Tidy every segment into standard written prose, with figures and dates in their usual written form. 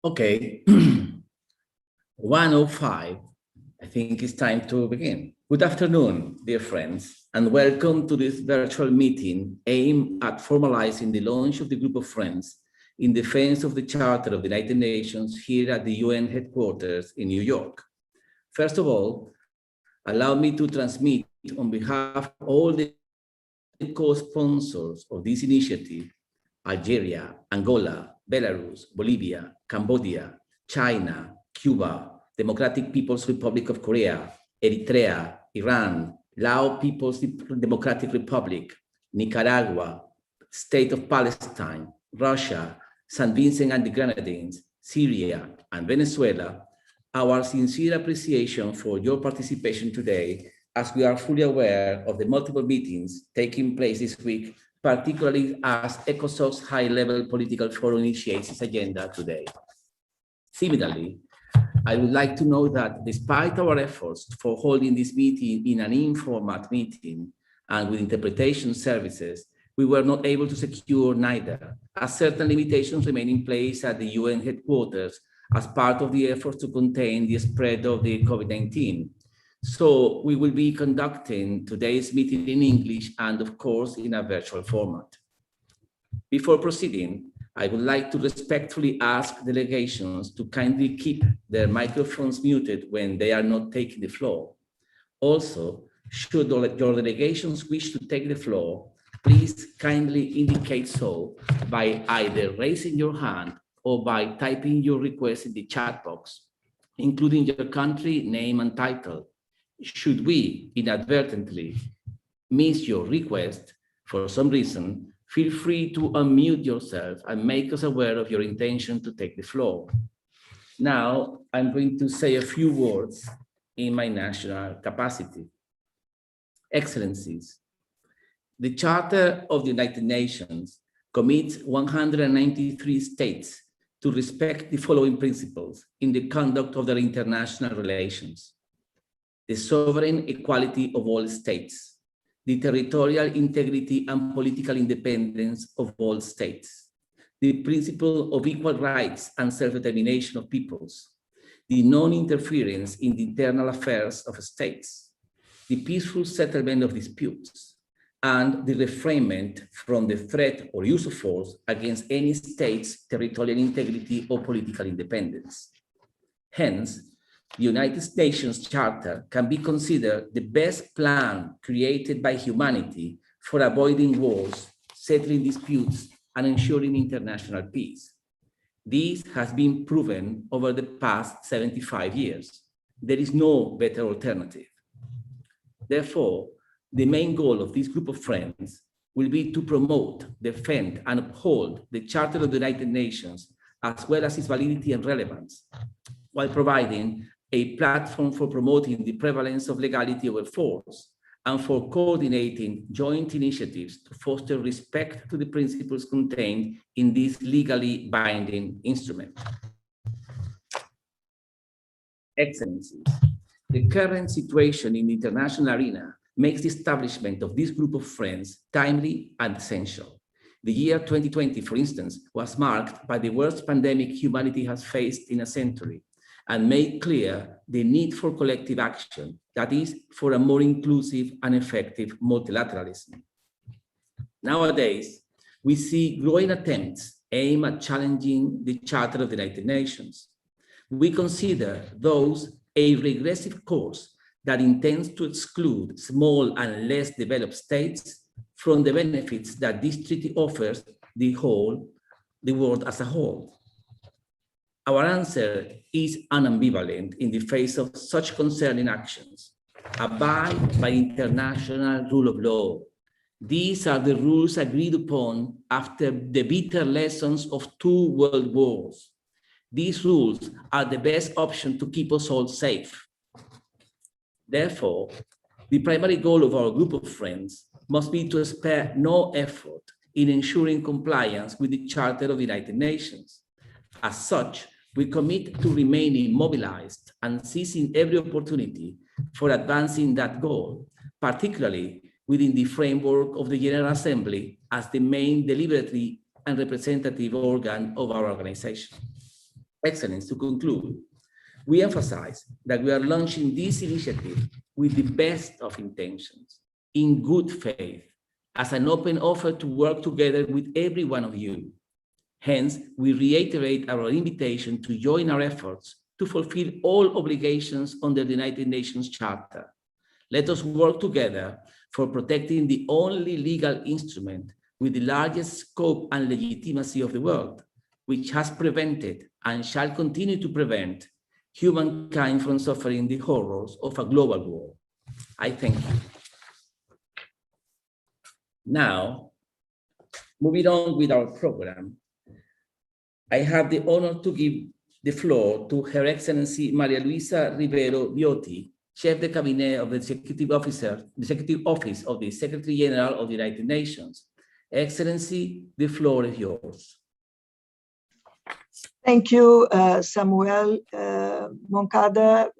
Okay, 1:05, I think it's time to begin. Good afternoon, dear friends, and welcome to this virtual meeting aimed at formalizing the launch of the group of friends in defense of the Charter of the United Nations here at the UN headquarters in New York. First of all, allow me to transmit on behalf of all the co-sponsors of this initiative, Algeria, Angola, Belarus, Bolivia, Cambodia, China, Cuba, Democratic People's Republic of Korea, Eritrea, Iran, Laos People's Democratic Republic, Nicaragua, State of Palestine, Russia, St. Vincent and the Grenadines, Syria, and Venezuela, our sincere appreciation for your participation today, as we are fully aware of the multiple meetings taking place this week, particularly as ECOSOC's high-level political forum initiates its agenda today. Similarly, I would like to note that despite our efforts for holding this meeting in an informal meeting and with interpretation services, we were not able to secure neither, as certain limitations remain in place at the UN headquarters as part of the efforts to contain the spread of the COVID-19. So we will be conducting today's meeting in English and of course in a virtual format. Before proceeding, I would like to respectfully ask delegations to kindly keep their microphones muted when they are not taking the floor. Also, should your delegations wish to take the floor, please kindly indicate so by either raising your hand or by typing your request in the chat box, including your country, name, and title. Should we inadvertently miss your request for some reason, feel free to unmute yourself and make us aware of your intention to take the floor. Now, I'm going to say a few words in my national capacity. Excellencies, the Charter of the United Nations commits 193 states to respect the following principles in the conduct of their international relations: the sovereign equality of all states, the territorial integrity and political independence of all states, the principle of equal rights and self-determination of peoples, the non-interference in the internal affairs of states, the peaceful settlement of disputes, and the refrainment from the threat or use of force against any state's territorial integrity or political independence. Hence, the United Nations Charter can be considered the best plan created by humanity for avoiding wars, settling disputes, and ensuring international peace. This has been proven over the past 75 years. There is no better alternative. Therefore, the main goal of this group of friends will be to promote, defend, and uphold the Charter of the United Nations, as well as its validity and relevance, while providing a platform for promoting the prevalence of legality over force and for coordinating joint initiatives to foster respect to the principles contained in this legally binding instrument. Excellencies, the current situation in the international arena makes the establishment of this group of friends timely and essential. The year 2020, for instance, was marked by the worst pandemic humanity has faced in a century, and made clear the need for collective action, that is, for a more inclusive and effective multilateralism. Nowadays, we see growing attempts aimed at challenging the Charter of the United Nations. We consider those a regressive course that intends to exclude small and less developed states from the benefits that this treaty offers the world as a whole. Our answer is unambivalent in the face of such concerning actions. Abide by international rule of law. These are the rules agreed upon after the bitter lessons of 2 world wars. These rules are the best option to keep us all safe. Therefore, the primary goal of our group of friends must be to spare no effort in ensuring compliance with the Charter of the United Nations. As such, we commit to remaining mobilized and seizing every opportunity for advancing that goal, particularly within the framework of the General Assembly as the main deliberatory and representative organ of our organization. Excellence, to conclude, we emphasize that we are launching this initiative with the best of intentions, in good faith, as an open offer to work together with every one of you. Hence, we reiterate our invitation to join our efforts to fulfill all obligations under the United Nations Charter. Let us work together for protecting the only legal instrument with the largest scope and legitimacy of the world, which has prevented and shall continue to prevent humankind from suffering the horrors of a global war. I thank you. Now, moving on with our program, I have the honor to give the floor to Her Excellency Maria Luisa Ribeiro Viotti, Chef de Cabinet of the Executive Office of the Secretary General of the United Nations. Excellency, the floor is yours. Thank you, Samuel Moncada,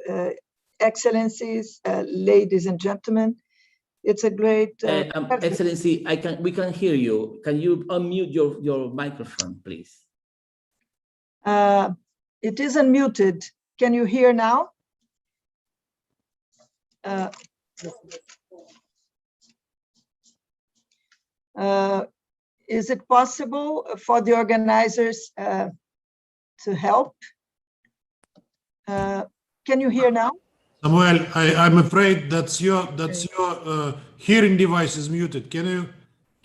Excellencies, ladies and gentlemen. It's a great Excellency, we can hear you. Can you unmute your microphone, please? It is unmuted. Can you hear now? Is it possible for the organizers to help? Can you hear now? Samuel, I'm afraid that's your hearing device is muted. Can you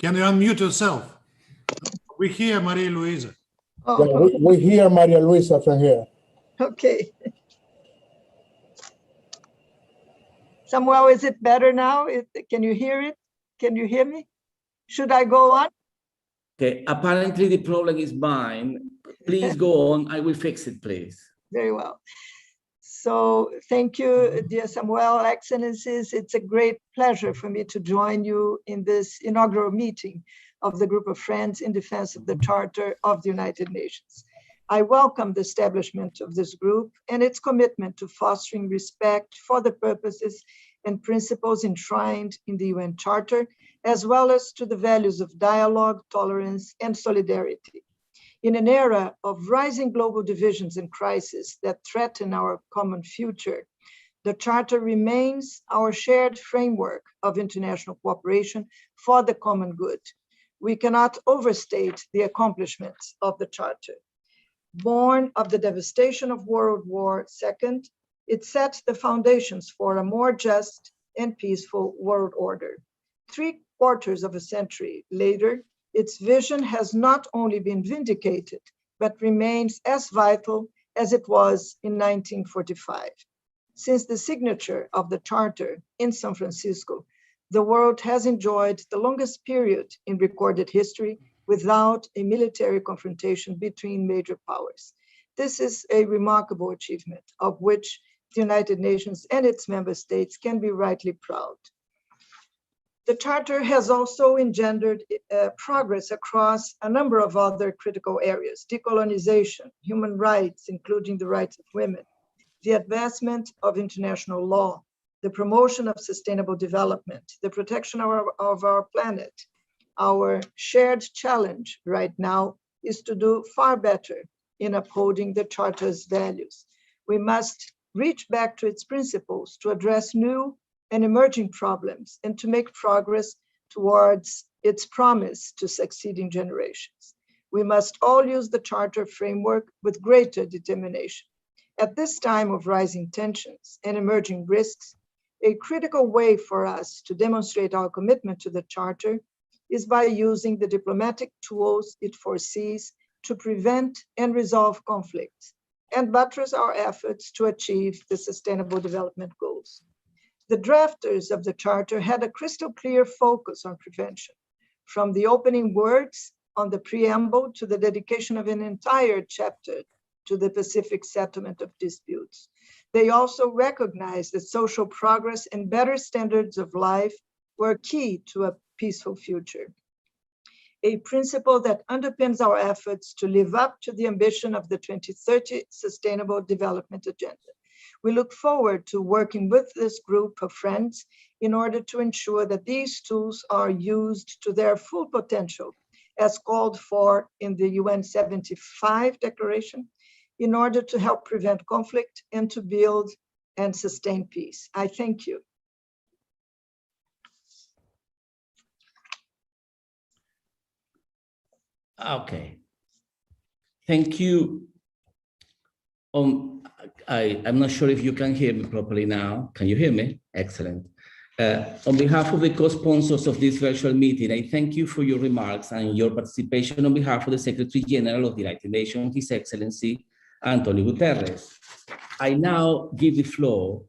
unmute yourself? We hear Maria Luisa. Oh. Yeah, we hear Maria Luisa from here. Okay. Samuel, is it better now? Can you hear it? Can you hear me? Should I go on? Okay, apparently the problem is mine. Please go on. I will fix it, please. Very well. So thank you, dear Samuel, Excellencies. It's a great pleasure for me to join you in this inaugural meeting of the Group of Friends in Defense of the Charter of the United Nations. I welcome the establishment of this group and its commitment to fostering respect for the purposes and principles enshrined in the UN Charter, as well as to the values of dialogue, tolerance, and solidarity. In an era of rising global divisions and crises that threaten our common future, the Charter remains our shared framework of international cooperation for the common good. We cannot overstate the accomplishments of the Charter. Born of the devastation of World War II, it set the foundations for a more just and peaceful world order. 3/4 of a century later, its vision has not only been vindicated, but remains as vital as it was in 1945. Since the signature of the Charter in San Francisco, the world has enjoyed the longest period in recorded history without a military confrontation between major powers. This is a remarkable achievement of which the United Nations and its member states can be rightly proud. The Charter has also engendered progress across a number of other critical areas: decolonization, human rights, including the rights of women, the advancement of international law, the promotion of sustainable development, the protection of our planet. Our shared challenge right now is to do far better in upholding the Charter's values. We must reach back to its principles to address new and emerging problems and to make progress towards its promise to succeeding generations. We must all use the Charter framework with greater determination. At this time of rising tensions and emerging risks, a critical way for us to demonstrate our commitment to the Charter is by using the diplomatic tools it foresees to prevent and resolve conflicts and buttress our efforts to achieve the Sustainable Development Goals. The drafters of the Charter had a crystal clear focus on prevention, from the opening words on the preamble to the dedication of an entire chapter to the Pacific settlement of disputes. They also recognized that social progress and better standards of life were key to a peaceful future, a principle that underpins our efforts to live up to the ambition of the 2030 Sustainable Development Agenda. We look forward to working with this group of friends in order to ensure that these tools are used to their full potential, as called for in the UN 75 Declaration, in order to help prevent conflict and to build and sustain peace. I thank you. Okay. Thank you. I'm not sure if you can hear me properly now. Can you hear me? Excellent. On behalf of the co-sponsors of this virtual meeting, I thank you for your remarks and your participation on behalf of the Secretary General of the United Nations, His Excellency Antonio Guterres. I now give the floor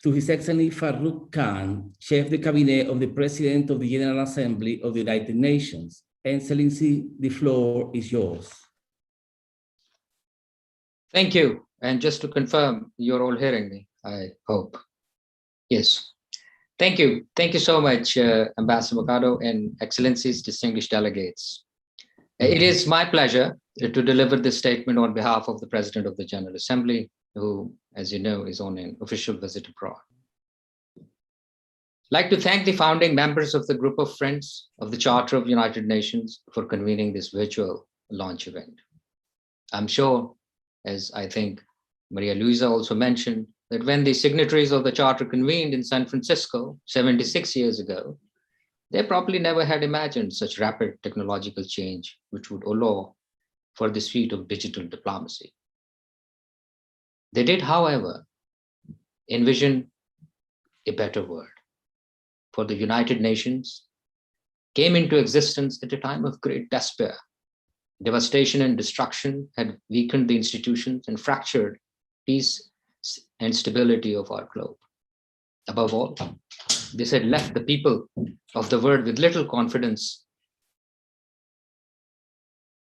to His Excellency Farouk Khan, Chef de Cabinet of the President of the General Assembly of the United Nations. Excellency, the floor is yours. Thank you. And just to confirm, you're all hearing me, I hope. Yes. Thank you. Thank you so much, Ambassador Mercado and Excellencies, distinguished delegates. It is my pleasure to deliver this statement on behalf of the President of the General Assembly, who, as you know, is on an official visit abroad. I'd like to thank the founding members of the Group of Friends of the Charter of the United Nations for convening this virtual launch event. I'm sure, as I think Maria Luisa also mentioned, that when the signatories of the Charter convened in San Francisco 76 years ago, they probably never had imagined such rapid technological change, which would allow for this feat of digital diplomacy. They did, however, envision a better world. For the United Nations came into existence at a time of great despair. Devastation and destruction had weakened the institutions and fractured peace and stability of our globe. Above all, this had left the people of the world with little confidence.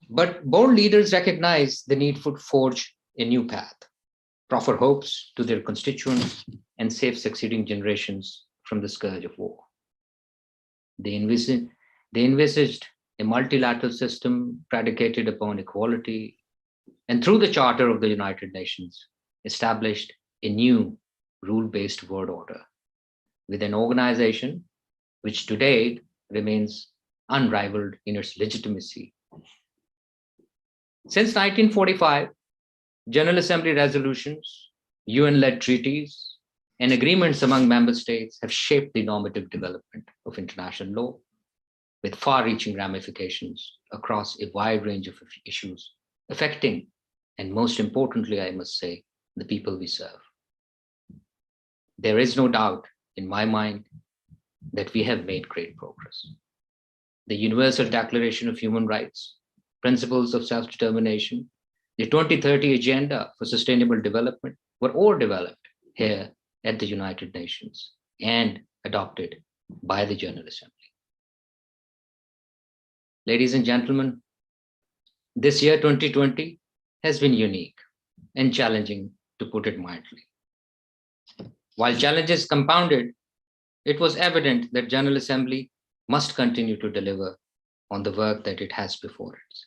But bold leaders recognized the need to forge a new path, proffer hopes to their constituents, and save succeeding generations from the scourge of war. They envisaged a multilateral system predicated upon equality, and through the Charter of the United Nations, established a new rule-based world order with an organization which today remains unrivaled in its legitimacy. Since 1945, General Assembly resolutions, UN-led treaties, and agreements among member states have shaped the normative development of international law with far-reaching ramifications across a wide range of issues affecting, and most importantly, I must say, the people we serve. There is no doubt in my mind that we have made great progress. The Universal Declaration of Human Rights, Principles of Self-Determination, the 2030 Agenda for Sustainable Development were all developed here at the United Nations and adopted by the General Assembly. Ladies and gentlemen, this year 2020 has been unique and challenging, to put it mildly. While challenges compounded it was evident that General Assembly must continue to deliver on the work that it has before it.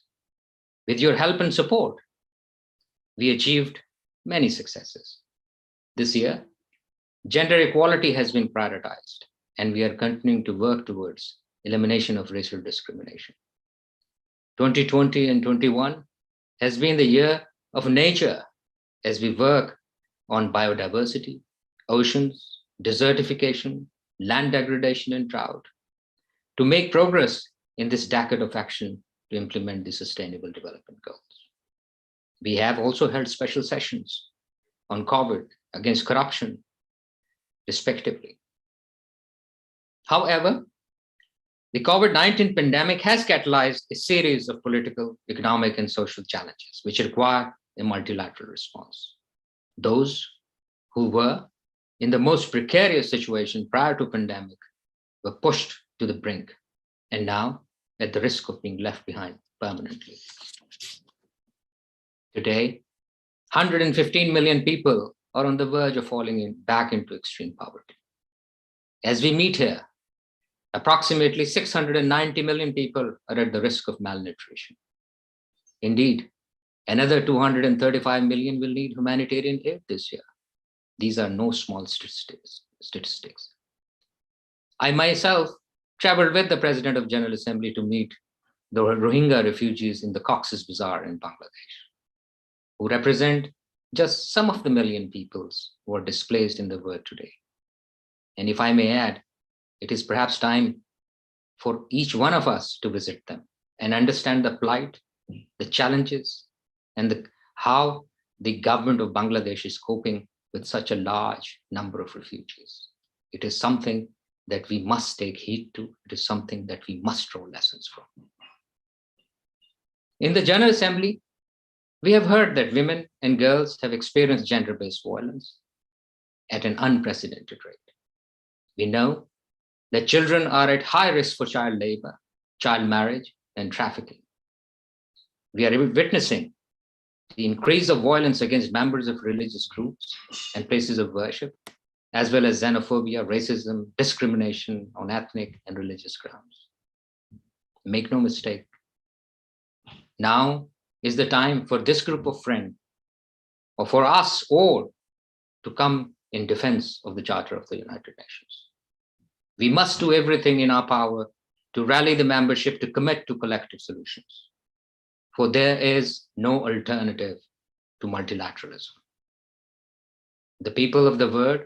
With your help and support, we achieved many successes. This year, gender equality has been prioritized, and we are continuing to work towards elimination of racial discrimination. 2020 and 21 has been the year of nature as we work on biodiversity, oceans, desertification, land degradation, and drought to make progress in this decade of action to implement the Sustainable Development Goals. We have also held special sessions on COVID, against corruption, respectively. However, the COVID-19 pandemic has catalyzed a series of political, economic, and social challenges which require a multilateral response. Those who were in the most precarious situation prior to pandemic were pushed to the brink and now at the risk of being left behind permanently. Today, 115 million people are on the verge of falling back into extreme poverty. As we meet here, approximately 690 million people are at the risk of malnutrition. Indeed, another 235 million will need humanitarian aid this year. These are no small statistics. I myself traveled with the President of General Assembly to meet the Rohingya refugees in the Cox's Bazar in Bangladesh, who represent just some of the million peoples who are displaced in the world today. And if I may add, it is perhaps time for each one of us to visit them and understand the plight, the challenges, and how the government of Bangladesh is coping with such a large number of refugees. It is something that we must take heed to. It is something that we must draw lessons from. In the General Assembly, we have heard that women and girls have experienced gender-based violence at an unprecedented rate. We know that children are at high risk for child labor, child marriage, and trafficking. We are witnessing the increase of violence against members of religious groups and places of worship, as well as xenophobia, racism, discrimination on ethnic and religious grounds. Make no mistake, now is the time for this group of friends, or for us all, to come in defense of the Charter of the United Nations. We must do everything in our power to rally the membership to commit to collective solutions, for there is no alternative to multilateralism. The people of the world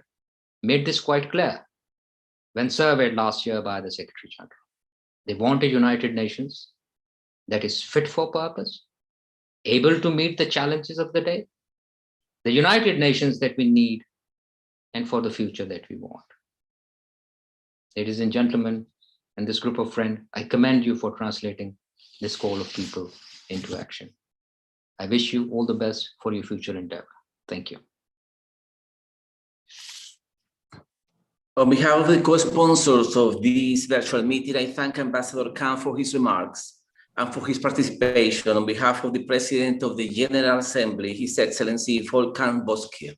made this quite clear when surveyed last year by the Secretary General. They want a United Nations that is fit for purpose, able to meet the challenges of the day, the United Nations that we need, and for the future that we want. Ladies and gentlemen, and this group of friends, I commend you for translating this call of people into action. I wish you all the best for your future endeavor. Thank you. On behalf of the co-sponsors of this virtual meeting, I thank Ambassador Khan for his remarks and for his participation. On behalf of the President of the General Assembly, His Excellency Volkan Bozkır.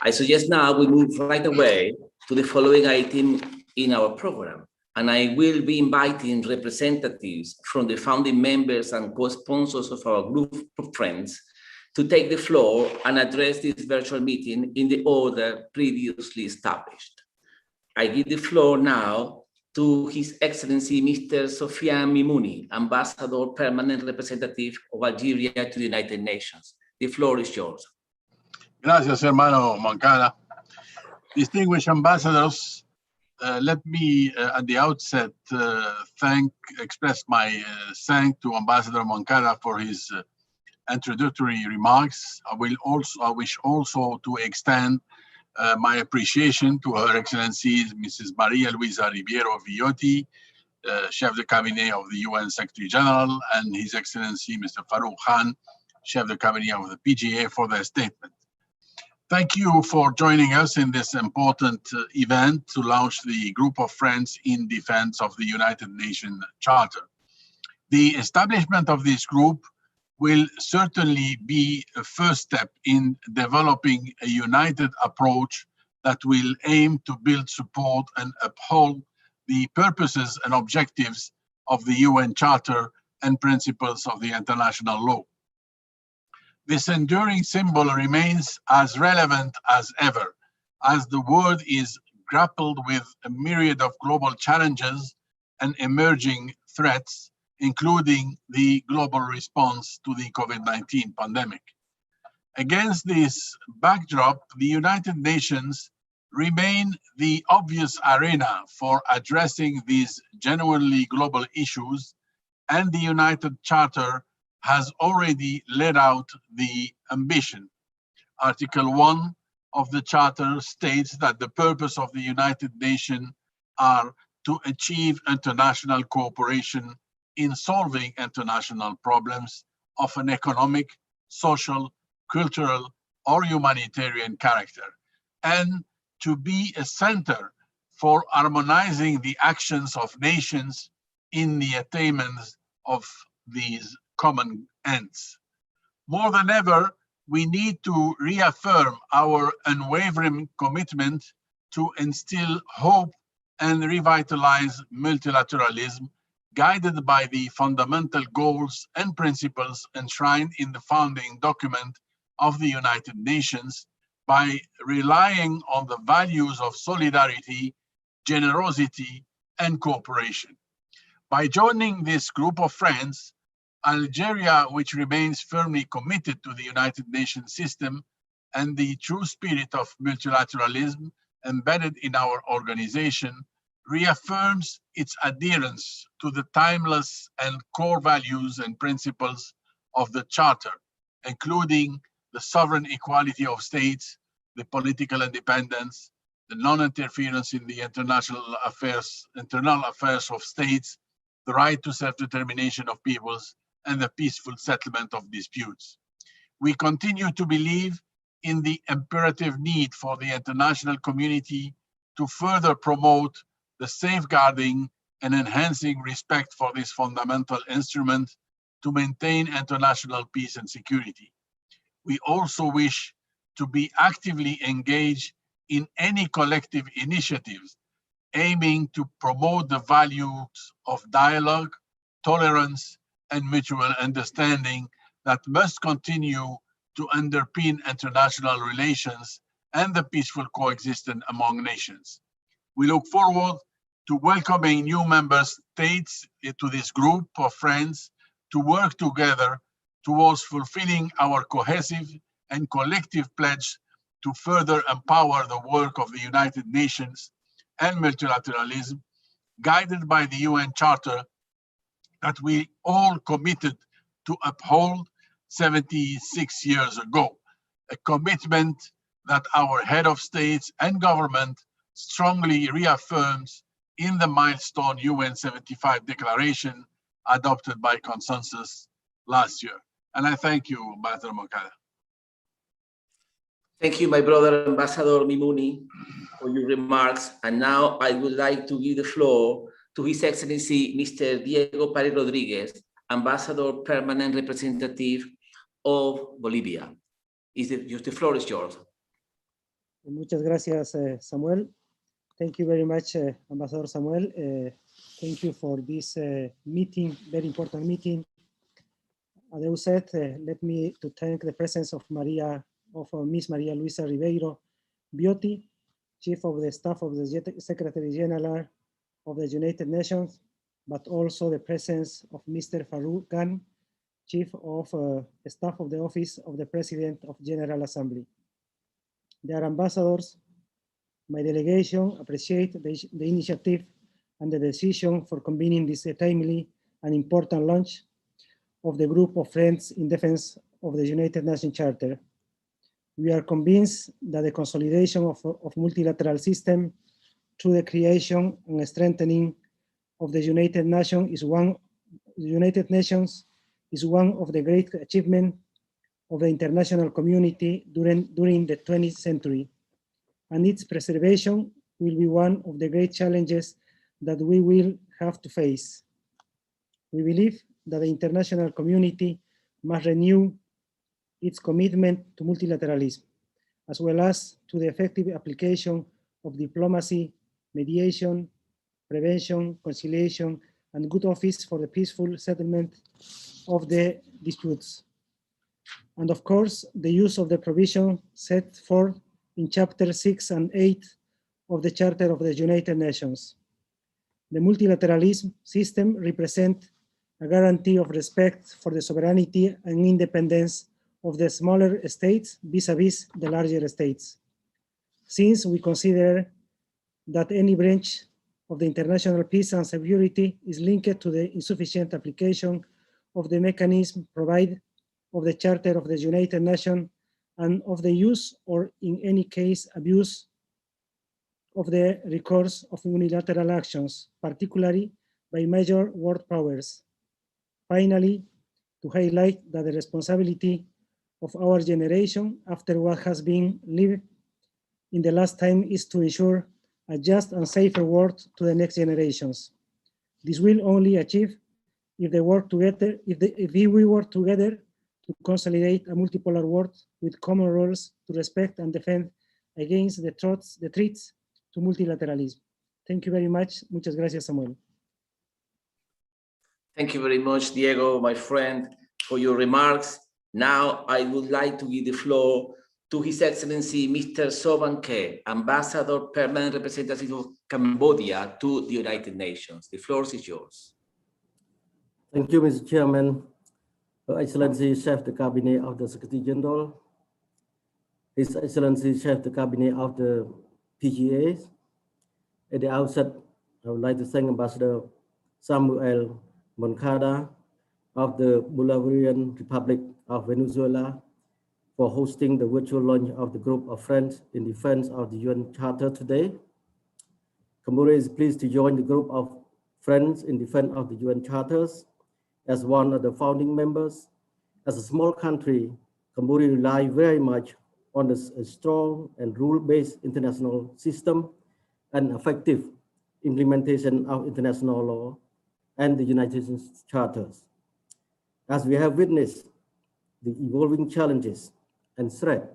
I suggest now we move right away to the following item in our program, and I will be inviting representatives from the founding members and co-sponsors of our group of friends to take the floor and address this virtual meeting in the order previously established. I give the floor now to His Excellency Mr. Sofian Mimouni, Ambassador Permanent Representative of Algeria to the United Nations. The floor is yours. Gracias, hermano Moncada. Distinguished ambassadors, let me at the outset express my thanks to Ambassador Moncada for his introductory remarks. I wish also to extend my appreciation to Her Excellency Mrs. Maria Luisa Ribeiro Viotti, Chef de Cabinet of the UN Secretary General, and His Excellency Mr. Farouk Khan, Chef de Cabinet of the PGA, for their statement. Thank you for joining us in this important event to launch the Group of Friends in Defense of the United Nations Charter. The establishment of this group will certainly be a first step in developing a united approach that will aim to build, support, and uphold the purposes and objectives of the UN Charter and principles of the international law. This enduring symbol remains as relevant as ever, as the world is grappled with a myriad of global challenges and emerging threats, including the global response to the COVID-19 pandemic. Against this backdrop, the United Nations remain the obvious arena for addressing these genuinely global issues, and the United Charter has already laid out the ambition. Article 1 of the Charter states that the purpose of the United Nations are to achieve international cooperation in solving international problems of an economic, social, cultural, or humanitarian character, and to be a center for harmonizing the actions of nations in the attainment of these common ends. More than ever, we need to reaffirm our unwavering commitment to instill hope and revitalize multilateralism, guided by the fundamental goals and principles enshrined in the founding document of the United Nations, by relying on the values of solidarity, generosity, and cooperation. By joining this group of friends, Algeria, which remains firmly committed to the United Nations system and the true spirit of multilateralism embedded in our organization, reaffirms its adherence to the timeless and core values and principles of the Charter, including the sovereign equality of states, the political independence, the non-interference in the internal affairs of states, the right to self-determination of peoples, and the peaceful settlement of disputes. We continue to believe in the imperative need for the international community to further promote the safeguarding and enhancing respect for this fundamental instrument to maintain international peace and security. We also wish to be actively engaged in any collective initiatives aiming to promote the values of dialogue, tolerance, and mutual understanding that must continue to underpin international relations and the peaceful coexistence among nations. We look forward to welcoming new member states to this group of friends to work together towards fulfilling our cohesive and collective pledge to further empower the work of the United Nations and multilateralism, guided by the UN Charter that we all committed to uphold 76 years ago, a commitment that our head of states and government strongly reaffirms in the milestone UN 75 declaration adopted by consensus last year. And I thank you, Ambassador Moncada. Thank you, my brother, Ambassador Mimouni, for your remarks. And now I would like to give the floor to His Excellency, Mr. Diego Párez Rodríguez, Ambassador Permanent Representative of Bolivia. The floor is yours. Muchas gracias, Samuel. Thank you very much, Ambassador Samuel. Thank you for this meeting, very important meeting. As I said, let me to thank the presence of Miss Maria Luisa Ribeiro Biotti, Chief of the Staff of the Secretary General of the United Nations, but also the presence of Mr. Farouk Khan, Chief of Staff of the Office of the President of General Assembly. Dear ambassadors, my delegation appreciate the initiative and the decision for convening this timely and important launch of the Group of Friends in Defense of the United Nations Charter. We are convinced that the consolidation of multilateral system through the creation and strengthening of the United Nations is one of the great achievements of the international community during the 20th century, and its preservation will be one of the great challenges that we will have to face. We believe that the international community must renew its commitment to multilateralism as well as to the effective application of diplomacy, mediation, prevention, conciliation, and good office for the peaceful settlement of the disputes. And of course, the use of the provision set forth in Chapter 6 and 8 of the Charter of the United Nations. The multilateralism system represents a guarantee of respect for the sovereignty and independence of the smaller states vis-a-vis the larger states. Since we consider that any branch of the international peace and security is linked to the insufficient application of the mechanism provided of the Charter of the United Nations and of the use or in any case abuse of the recourse of unilateral actions, particularly by major world powers. Finally, to highlight that the responsibility of our generation after what has been lived in the last time is to ensure a just and safer world to the next generations. This will only achieve if we work together to consolidate a multipolar world with common rules to respect and defend against the threats to multilateralism. Thank you very much. Muchas gracias, Samuel. Thank you very much, Diego, my friend, for your remarks. Now I would like to give the floor to His Excellency Mr. Sovan Khe, Ambassador Permanent Representative of Cambodia to the United Nations. The floor is yours. Thank you, Mr. Chairman. Her Excellency Chef de Cabinet of the Secretary General, His Excellency Chef de Cabinet of the PGA. At the outset, I would like to thank Ambassador Samuel Moncada of the Bolivarian Republic of Venezuela for hosting the virtual launch of the Group of Friends in Defense of the UN Charter today. Cambodia is pleased to join the Group of Friends in Defense of the UN Charters as one of the founding members. As a small country, Cambodia relies very much on a strong and rule-based international system and effective implementation of international law and the United Nations Charters. As we have witnessed the evolving challenges and threats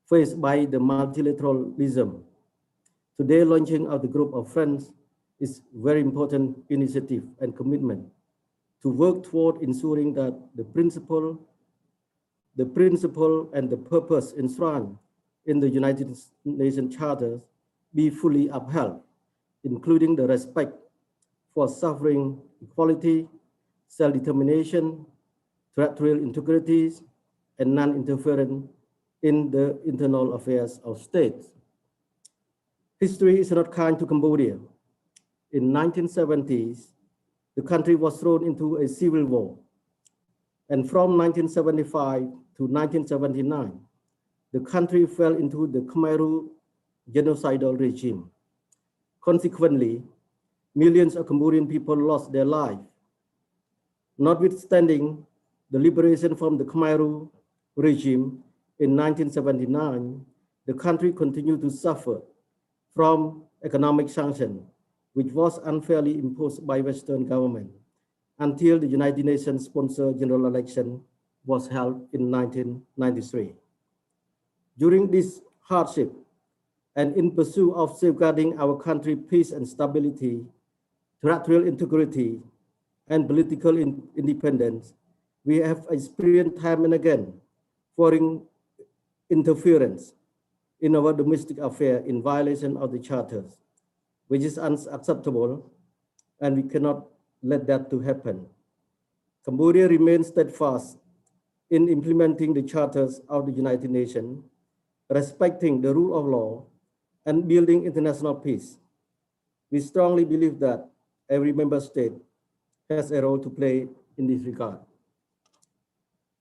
faced by the multilateralism, today launching of the Group of Friends is very important initiative and commitment to work toward ensuring that the principle and the purpose enshrined in the United Nations Charter be fully upheld, including the respect for sovereign equality, self-determination, territorial integrity, and non-interference in the internal affairs of states. History is not kind to Cambodia. In 1970s, the country was thrown into a civil war. And from 1975 to 1979, the country fell into the Khmer Rouge genocidal regime. Consequently, millions of Cambodian people lost their lives. Notwithstanding the liberation from the Khmer Rouge regime in 1979, the country continued to suffer from economic sanctions, which was unfairly imposed by Western government until the United Nations sponsored general election was held in 1993. During this hardship and in pursuit of safeguarding our country's peace and stability, territorial integrity, and political independence, we have experienced time and again foreign interference in our domestic affairs in violation of the charters, which is unacceptable, and we cannot let that to happen. Cambodia remains steadfast in implementing the charters of the United Nations, respecting the rule of law, and building international peace. We strongly believe that every member state has a role to play in this regard.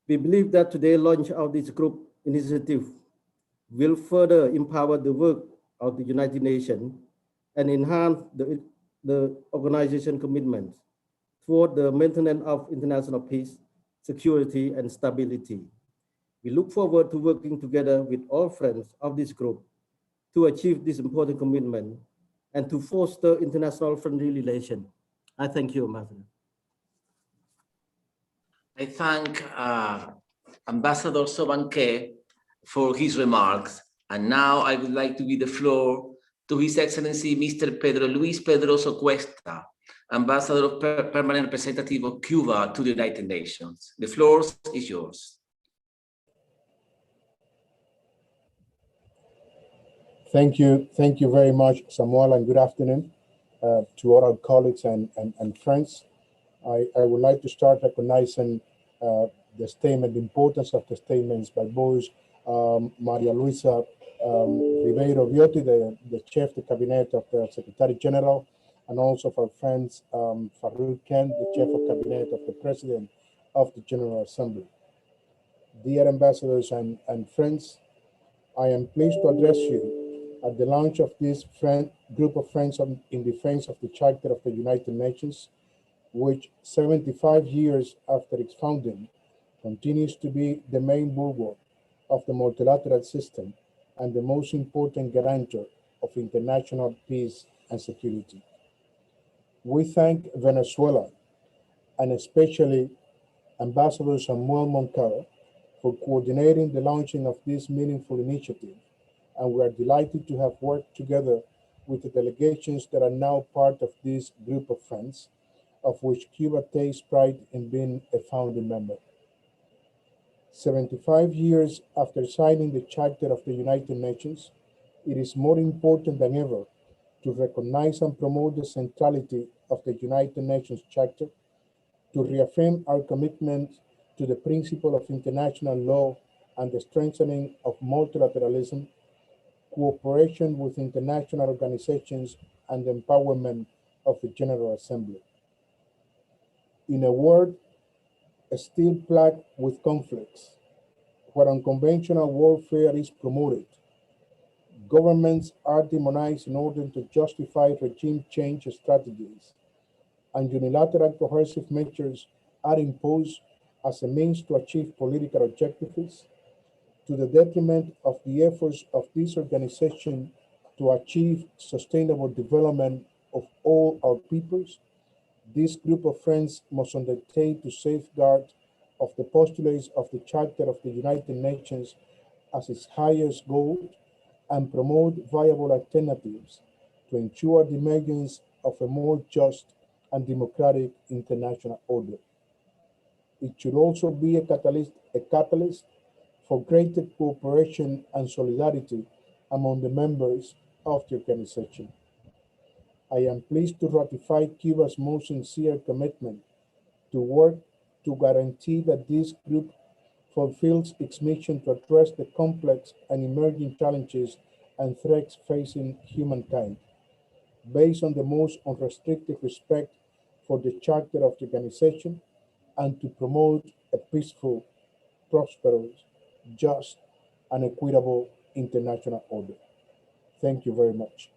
We believe that today's launch of this group initiative will further empower the work of the United Nations and enhance the organization commitment toward the maintenance of international peace, security, and stability. We look forward to working together with all friends of this group to achieve this important commitment and to foster international friendly relations. I thank you, Ambassador. I thank Ambassador Sovan Khe for his remarks. And now I would like to give the floor to His Excellency Mr. Pedro Luis Pedroso Cuesta, Ambassador of Permanent Representative of Cuba to the United Nations. The floor is yours. Thank you very much, Samuel, and good afternoon to all our colleagues and friends. I would like to start recognizing the statement, the importance of the statements by both Maria Luisa Ribeiro Viotti, the Chef de Cabinet of the Secretary General, and also of our friends Farouk Kent, the Chief of Cabinet of the President of the General Assembly. Dear ambassadors and friends, I am pleased to address you at the launch of this group of friends in defense of the Charter of the United Nations, which 75 years after its founding continues to be the main bulwark of the multilateral system and the most important guarantor of international peace and security. We thank Venezuela, and especially Ambassador Samuel Moncada, for coordinating the launching of this meaningful initiative, and we are delighted to have worked together with the delegations that are now part of this group of friends, of which Cuba takes pride in being a founding member. 75 years after signing the Charter of the United Nations, it is more important than ever to recognize and promote the centrality of the United Nations Charter, to reaffirm our commitment to the principle of international law and the strengthening of multilateralism, cooperation with international organizations, and the empowerment of the General Assembly. In a world still plagued with conflicts, where unconventional warfare is promoted, governments are demonized in order to justify regime change strategies, and unilateral coercive measures are imposed as a means to achieve political objectives, to the detriment of the efforts of this organization to achieve sustainable development of all our peoples. This group of friends must undertake to safeguard of the postulates of the Charter of the United Nations as its highest goal and promote viable alternatives to ensure the emergence of a more just and democratic international order. It should also be a catalyst for greater cooperation and solidarity among the members of the organization. I am pleased to ratify Cuba's most sincere commitment to work to guarantee that this group fulfills its mission to address the complex and emerging challenges and threats facing humankind, based on the most unrestricted respect for the Charter of the organization, and to promote a peaceful, prosperous, just, and equitable international order. Thank you very much.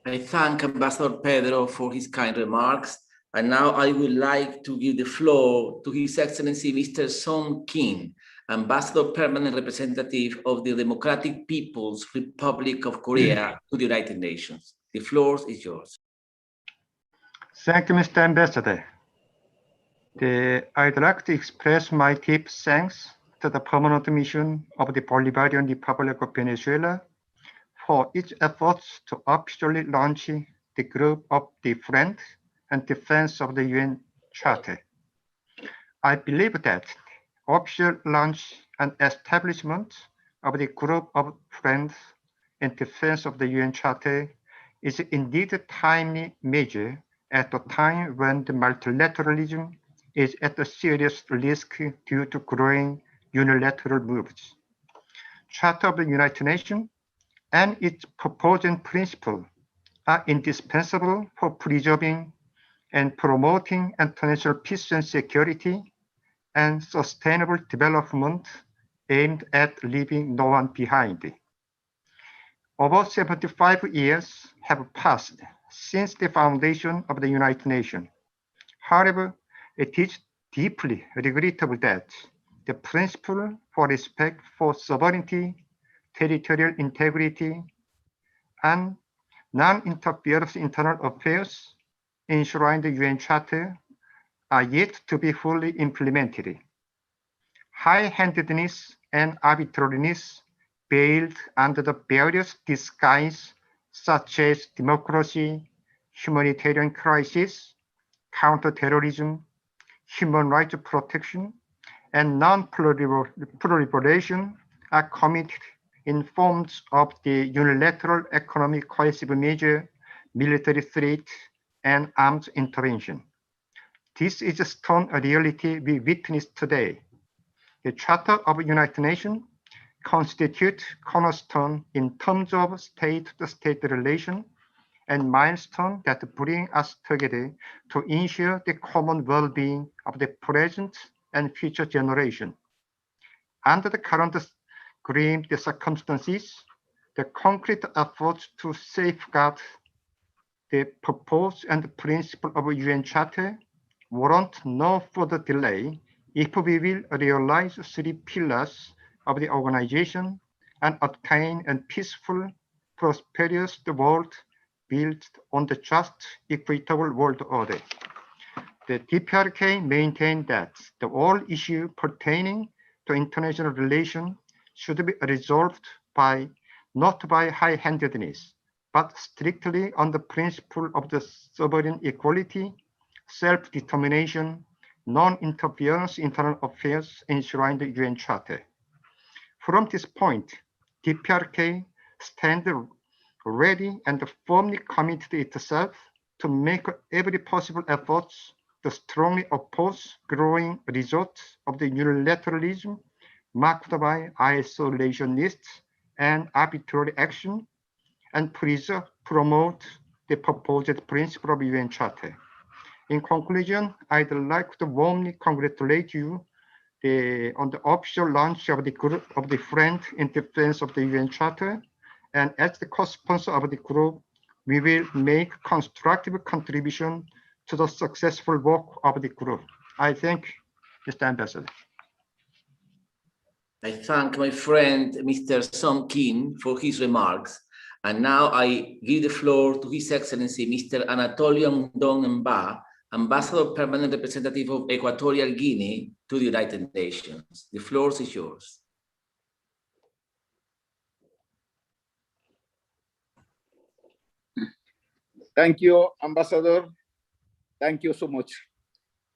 I thank Ambassador Pedro for his kind remarks. And now I would like to give the floor to His Excellency Mr. Sung Kim, Ambassador Permanent Representative of the Democratic People's Republic of Korea to the United Nations. The floor is yours. Thank you, Mr. Ambassador. I'd like to express my deep thanks to the permanent mission of the Bolivarian Republic of Venezuela for its efforts to officially launch the group of the Friends and Defense of the UN Charter. I believe that official launch and establishment of the group of Friends in Defense of the UN Charter is indeed a timely measure at a time when the multilateralism is at a serious risk due to growing unilateral moves. Charter of the United Nations and its purpose and principle are indispensable for preserving and promoting international peace and security and sustainable development aimed at leaving no one behind. Over 75 years have passed since the foundation of the United Nations. However, it is deeply regrettable that the principle for respect for sovereignty, territorial integrity, and non-interference in internal affairs enshrined in the UN Charter are yet to be fully implemented. high-handedness and arbitrariness veiled under the various disguises such as democracy, humanitarian crisis, counterterrorism, human rights protection, and non-proliferation are committed in forms of the unilateral economic coercive measure, military threat, and armed intervention. This is a stern reality we witness today. The Charter of the United Nations constitutes cornerstone in terms of state-to-state relation and milestone that bring us together to ensure the common well-being of the present and future generation. Under the current grim circumstances, the concrete efforts to safeguard the purpose and principle of the UN Charter warrant no further delay if we will realize three pillars of the organization and attain a peaceful, prosperous world built on the just, equitable world order. The DPRK maintained that the all issue pertaining to international relations should be resolved not by high-handedness, but strictly on the principle of the sovereign equality, self-determination, non-interference in internal affairs enshrined in the UN Charter. From this point, DPRK stands ready and firmly committed itself to make every possible effort to strongly oppose growing results of the unilateralism marked by isolationist and arbitrary action and promote the proposed principle of the UN Charter. In conclusion, I'd like to warmly congratulate you on the official launch of the group of the Friends in Defense of the UN Charter. And as the co-sponsor of the group, we will make constructive contribution to the successful work of the group. I thank Mr. Ambassador. I thank my friend, Mr. Song Kim, for his remarks. And now I give the floor to His Excellency, Mr. Anatolio Ndong Mba, Ambassador Permanent Representative of Equatorial Guinea to the United Nations. The floor is yours. Thank you, Ambassador. Thank you so much.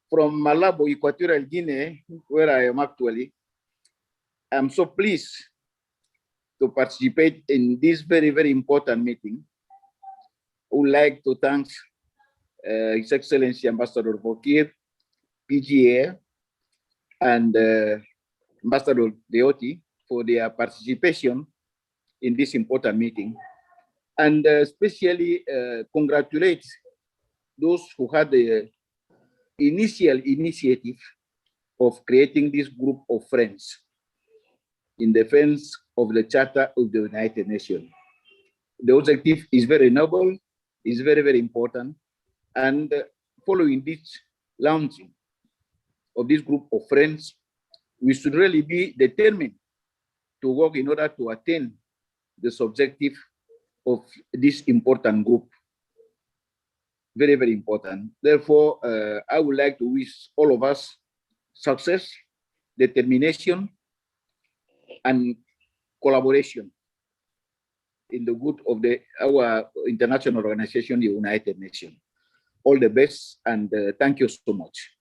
From Malabo, Equatorial Guinea, where I am actually, I'm so pleased to participate in this very, very important meeting. I would like to thank His Excellency Ambassador Bokir, PGA, and Ambassador Deoti for their participation in this important meeting. And especially congratulate those who had the initial initiative of creating this group of friends in defense of the Charter of the United Nations. The objective is very noble, is very, very important. And following this launching of this group of friends, we should really be determined to work in order to attain the objective of this important group. Very, very important. Therefore, I would like to wish all of us success, determination, and collaboration in the good of our international organization, the United Nations. All the best, and thank you so much.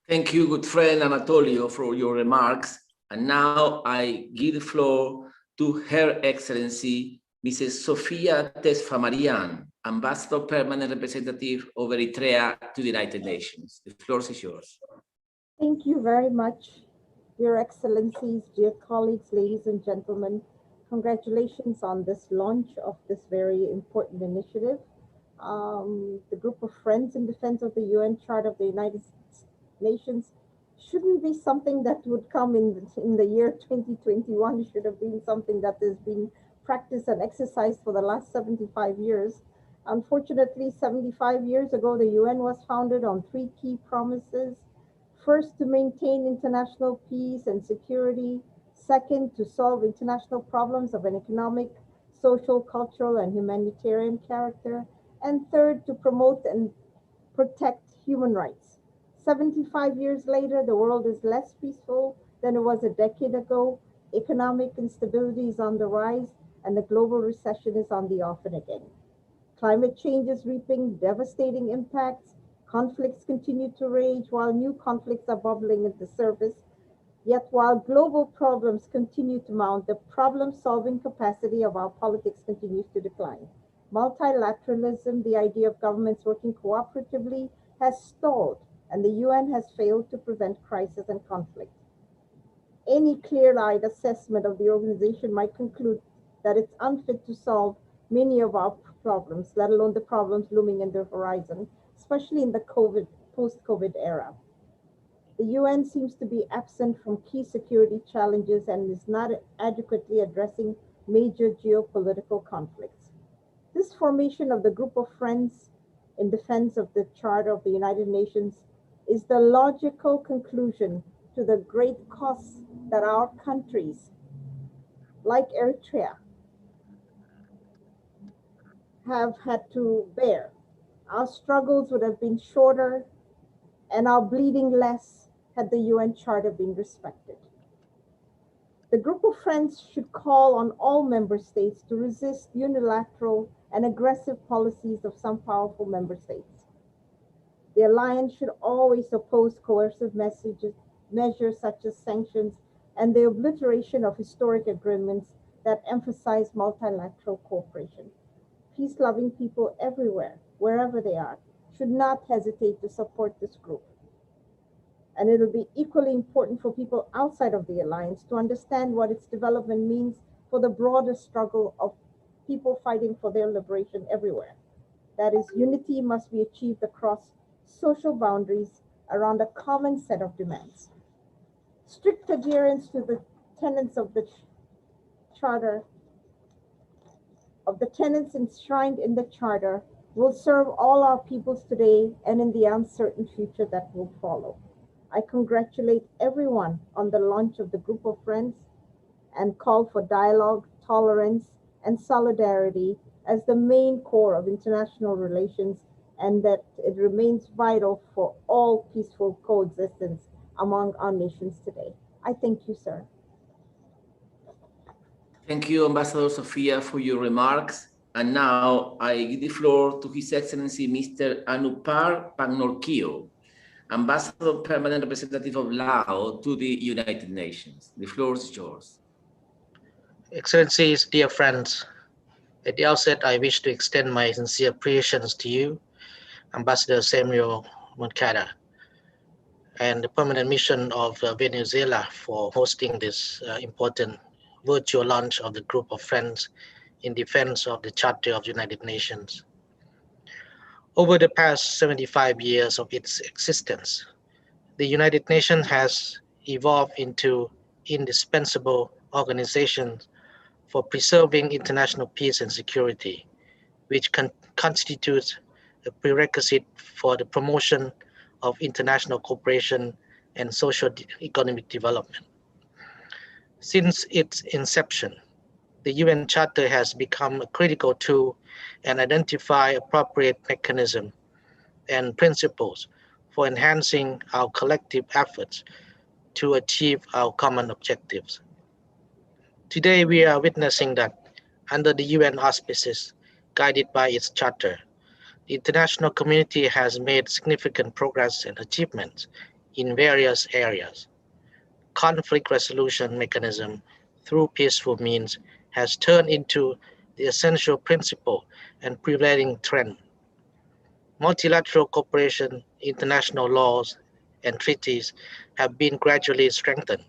Thank you, good friend Anatolio, for your remarks. And now I give the floor to Her Excellency, Mrs. Sofia Tesfamarian, Ambassador Permanent Representative of Eritrea to the United Nations. The floor is yours. Thank you very much, Your Excellencies, dear colleagues, ladies and gentlemen. Congratulations on this launch of this very important initiative. The group of Friends in Defense of the UN Charter of the United Nations shouldn't be something that would come in the year 2021. It should have been something that has been practiced and exercised for the last 75 years. Unfortunately, 75 years ago, the UN was founded on three key promises. First, to maintain international peace and security. Second, to solve international problems of an economic, social, cultural, and humanitarian character. And third, to promote and protect human rights. 75 years later, the world is less peaceful than it was a decade ago. Economic instability is on the rise, and the global recession is on the offing again. Climate change is reaping devastating impacts. Conflicts continue to rage while new conflicts are bubbling at the surface. Yet while global problems continue to mount, the problem-solving capacity of our politics continues to decline. Multilateralism, the idea of governments working cooperatively, has stalled, and the UN has failed to prevent crisis and conflict. Any clear-eyed assessment of the organization might conclude that it's unfit to solve many of our problems, let alone the problems looming in the horizon, especially in the post-COVID era. The UN seems to be absent from key security challenges and is not adequately addressing major geopolitical conflicts. This formation of the Group of Friends in defense of the Charter of the United Nations is the logical conclusion to the great costs that our countries, like Eritrea, have had to bear. Our struggles would have been shorter and our bleeding less had the UN Charter been respected. The Group of Friends should call on all member states to resist unilateral and aggressive policies of some powerful member states. The alliance should always oppose coercive measures such as sanctions and the obliteration of historic agreements that emphasize multilateral cooperation. Peace-loving people everywhere, wherever they are, should not hesitate to support this group. And it'll be equally important for people outside of the alliance to understand what its development means for the broader struggle of people fighting for their liberation everywhere. That is, unity must be achieved across social boundaries around a common set of demands. Strict adherence to the tenets of the Charter, of the tenets enshrined in the Charter, will serve all our peoples today and in the uncertain future that will follow. I congratulate everyone on the launch of the Group of Friends and call for dialogue, tolerance, and solidarity as the main core of international relations, and that it remains vital for all peaceful coexistence among our nations today. I thank you, sir. Thank you, Ambassador Sofia, for your remarks. And now I give the floor to His Excellency Mr. Anupar Pagnorkio, Ambassador Permanent Representative of Laos to the United Nations. The floor is yours. Excellencies, dear friends, at the outset, I wish to extend my sincere appreciations to you, Ambassador Samuel Moncada, and the Permanent Mission of Venezuela for hosting this important virtual launch of the Group of Friends in defense of the Charter of the United Nations. Over the past 75 years of its existence, the United Nations has evolved into indispensable organization for preserving international peace and security, which constitutes a prerequisite for the promotion of international cooperation and social economic development. Since its inception, the UN Charter has become a critical tool and identify appropriate mechanisms and principles for enhancing our collective efforts to achieve our common objectives. Today, we are witnessing that under the UN auspices, guided by its charter, the international community has made significant progress and achievements in various areas. Conflict resolution mechanism through peaceful means has turned into the essential principle and prevailing trend. Multilateral cooperation, international laws, and treaties have been gradually strengthened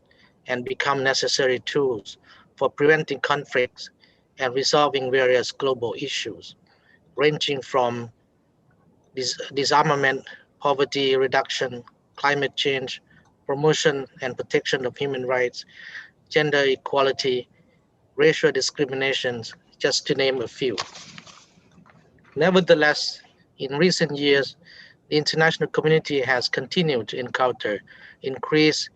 and become necessary tools for preventing conflicts and resolving various global issues, ranging from disarmament, poverty reduction, climate change, promotion and protection of human rights, gender equality, racial discriminations, just to name a few. Nevertheless, in recent years, the international community has continued to encounter increased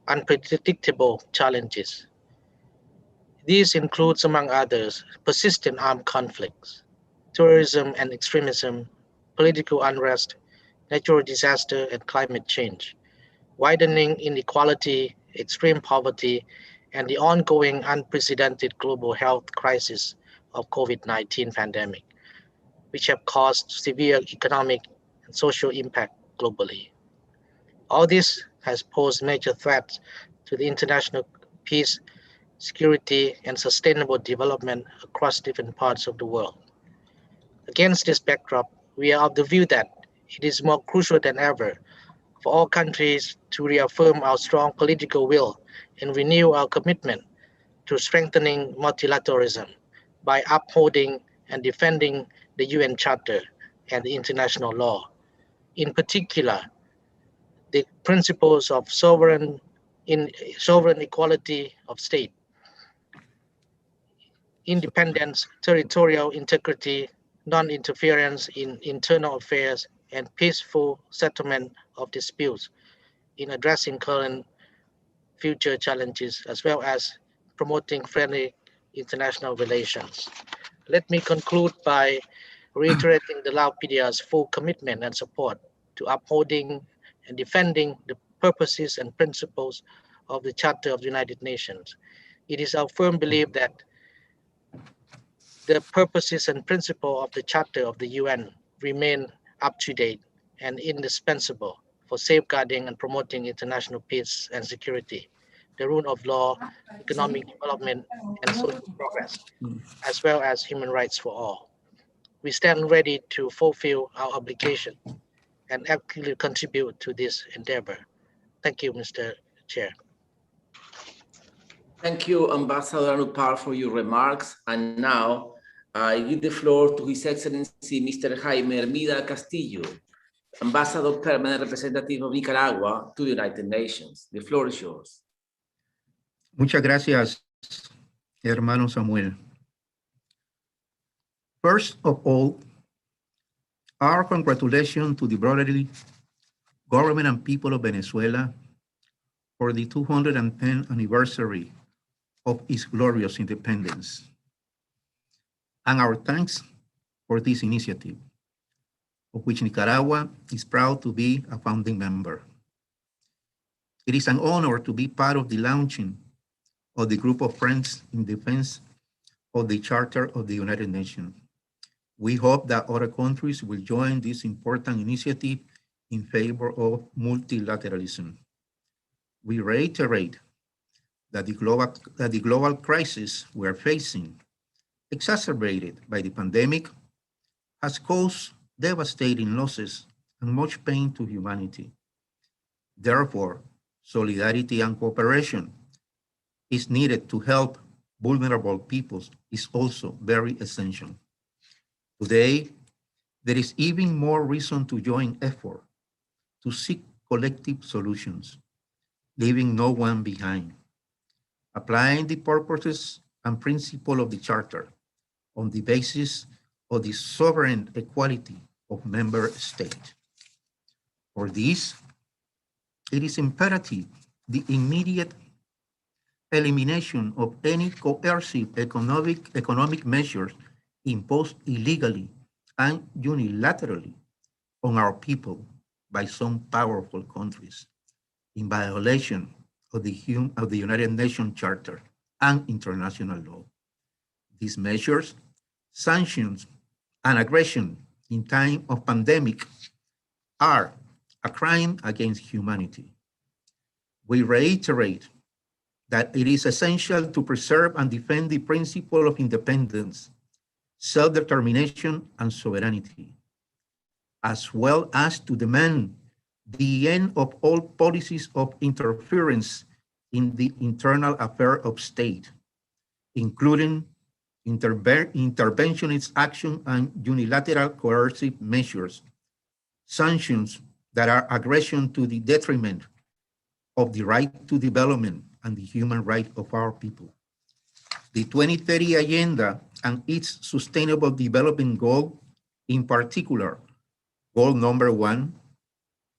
unpredictable challenges. These include, among others, persistent armed conflicts, terrorism and extremism, political unrest, natural disaster, and climate change, widening inequality, extreme poverty, and the ongoing unprecedented global health crisis of COVID-19 pandemic, which have caused severe economic and social impact globally. All this has posed major threats to the international peace, security, and sustainable development across different parts of the world. Against this backdrop, we are of the view that it is more crucial than ever for all countries to reaffirm our strong political will and renew our commitment to strengthening multilateralism by upholding and defending the UN Charter and the international law. In particular, the principles of sovereign equality of state, independence, territorial integrity, non-interference in internal affairs, and peaceful settlement of disputes in addressing current future challenges, as well as promoting friendly international relations. Let me conclude by reiterating the Lao PDR's full commitment and support to upholding and defending the purposes and principles of the Charter of the United Nations. It is our firm belief that the purposes and principles of the Charter of the UN remain up to date and indispensable for safeguarding and promoting international peace and security, the rule of law, economic development, and social progress, as well as human rights for all. We stand ready to fulfill our obligation and actively contribute to this endeavor. Thank you, Mr. Chair. Thank you, Ambassador Anupar, for your remarks. And now I give the floor to His Excellency, Mr. Jaime Hermida Castillo, Ambassador Permanent Representative of Nicaragua to the United Nations. The floor is yours. Muchas gracias, hermano Samuel. First of all, our congratulations to the brotherly government and people of Venezuela for the 210th anniversary of its glorious independence, and our thanks for this initiative, of which Nicaragua is proud to be a founding member. It is an honor to be part of the launching of the Group of Friends in Defense of the Charter of the United Nations. We hope that other countries will join this important initiative in favor of multilateralism. We reiterate that the global crisis we are facing, exacerbated by the pandemic, has caused devastating losses and much pain to humanity. Therefore, solidarity and cooperation is needed to help vulnerable peoples is also very essential. Today, there is even more reason to join effort to seek collective solutions, leaving no one behind, applying the purposes and principle of the Charter on the basis of the sovereign equality of member states. For this, it is imperative the immediate elimination of any coercive economic measures imposed illegally and unilaterally on our people by some powerful countries in violation of the United Nations Charter and international law. These measures, sanctions, and aggression in time of pandemic are a crime against humanity. We reiterate that it is essential to preserve and defend the principle of independence, self-determination, and sovereignty, as well as to demand the end of all policies of interference in the internal affairs of state, including interventionist action and unilateral coercive measures, sanctions that are aggression to the detriment of the right to development and the human right of our people. The 2030 Agenda and its Sustainable Development Goal, in particular, goal number 1,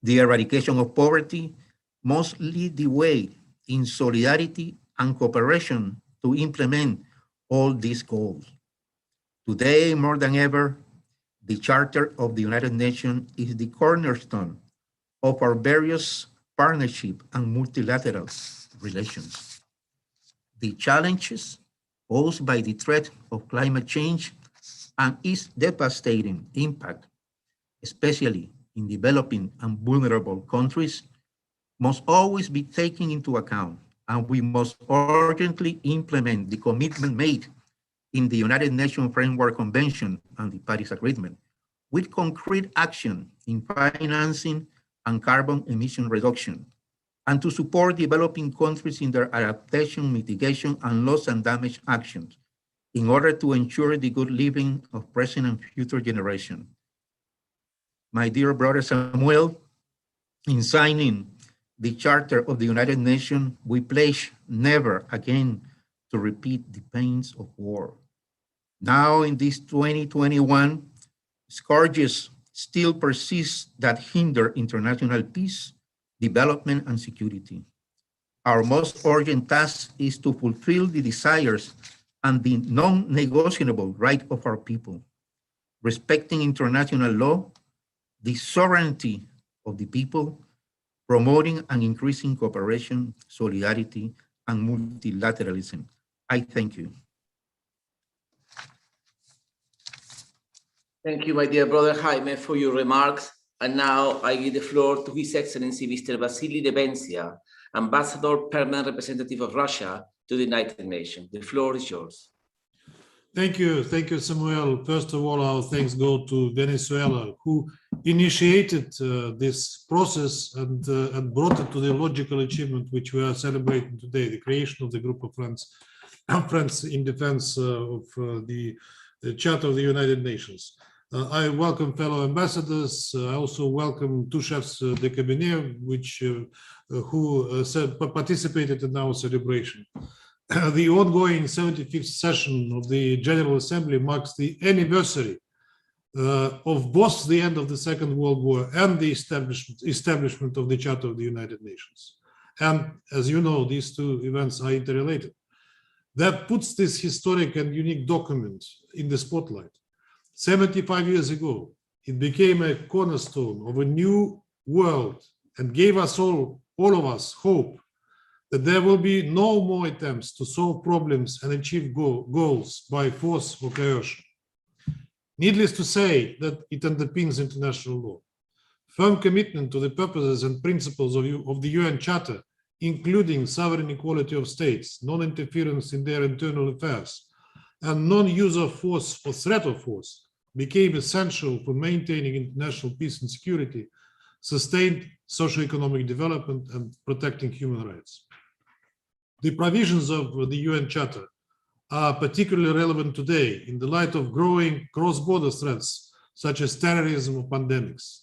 the eradication of poverty, must lead the way in solidarity and cooperation to implement all these goals. Today, more than ever, The Charter of the United Nations is the cornerstone of our various partnership and multilateral relations. The challenges posed by the threat of climate change and its devastating impact, especially in developing and vulnerable countries, must always be taken into account, and we must urgently implement the commitment made in the United Nations Framework Convention and the Paris Agreement with concrete action in financing and carbon emission reduction, and to support developing countries in their adaptation, mitigation, and loss and damage actions in order to ensure the good living of present and future generations. My dear brother Samuel, in signing the Charter of the United Nations, we pledge never again to repeat the pains of war. Now in this 2021, scourges still persist that hinder international peace, development, and security. Our most urgent task is to fulfill the desires and the non-negotiable right of our people, respecting international law, the sovereignty of the people, promoting and increasing cooperation, solidarity, and multilateralism. I thank you. Thank you, my dear brother Jaime, for your remarks. And now I give the floor to His Excellency Mr. Vasily Nebensia, Ambassador, Permanent Representative of Russia to the United Nations. The floor is yours. Thank you, Samuel. First of all, our thanks go to Venezuela, who initiated this process and brought it to the logical achievement which we are celebrating today, the creation of the Group of Friends in Defense of the Charter of the United Nations. I welcome fellow ambassadors. I also welcome two chefs de cabinet, who participated in our celebration. The ongoing 75th session of the General Assembly marks the anniversary of both the end of the Second World War and the establishment of the Charter of the United Nations. And as you know, these two events are interrelated. That puts this historic and unique document in the spotlight. 75 years ago, it became a cornerstone of a new world and gave us all of us hope that there will be no more attempts to solve problems and achieve goals by force or coercion. Needless to say that it underpins international law. Firm commitment to the purposes and principles of the UN Charter, including sovereign equality of states, non-interference in their internal affairs, and non-use of force or threat of force, became essential for maintaining international peace and security, sustained socio-economic development, and protecting human rights. The provisions of the UN Charter are particularly relevant today in the light of growing cross-border threats such as terrorism or pandemics.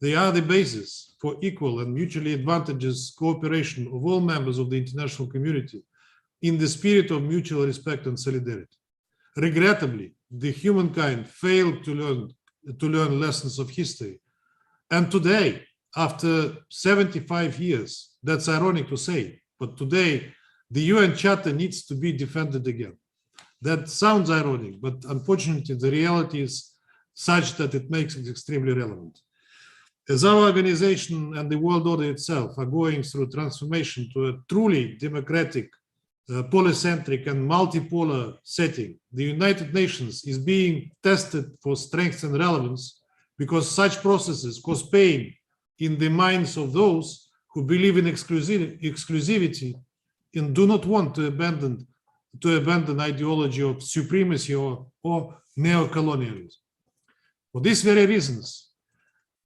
They are the basis for equal and mutually advantageous cooperation of all members of the international community in the spirit of mutual respect and solidarity. Regrettably, the humankind failed to learn lessons of history. And today, after 75 years, that's ironic to say, but today, the UN Charter needs to be defended again. That sounds ironic, but unfortunately, the reality is such that it makes it extremely relevant. As our organization and the world order itself are going through transformation to a truly democratic, polycentric and multipolar setting, the United Nations is being tested for strength and relevance because such processes cause pain in the minds of those who believe in exclusivity and do not want to abandon ideology of supremacy or neo-colonialism. For these very reasons,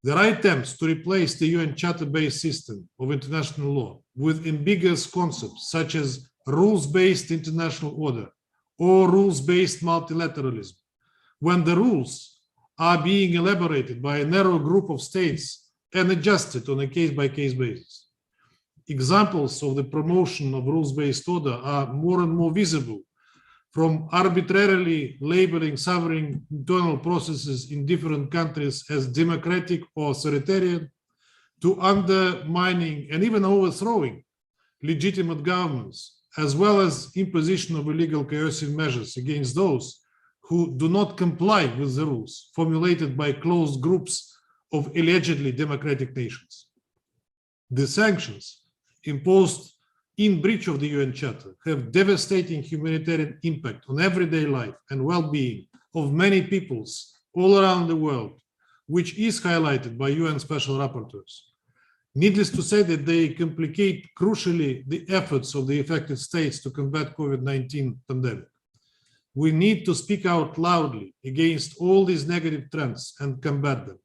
there are attempts to replace the UN Charter-based system of international law with ambiguous concepts such as rules-based international order or rules-based multilateralism, when the rules are being elaborated by a narrow group of states and adjusted on a case-by-case basis. Examples of the promotion of rules-based order are more and more visible, from arbitrarily labeling sovereign internal processes in different countries as democratic or authoritarian, to undermining and even overthrowing legitimate governments, as well as imposition of illegal coercive measures against those who do not comply with the rules formulated by closed groups of allegedly democratic nations. The sanctions imposed in breach of the UN Charter have devastating humanitarian impact on everyday life and well-being of many peoples all around the world, which is highlighted by UN special rapporteurs. Needless to say that they complicate crucially the efforts of the affected states to combat COVID-19 pandemic. We need to speak out loudly against all these negative trends and combat them.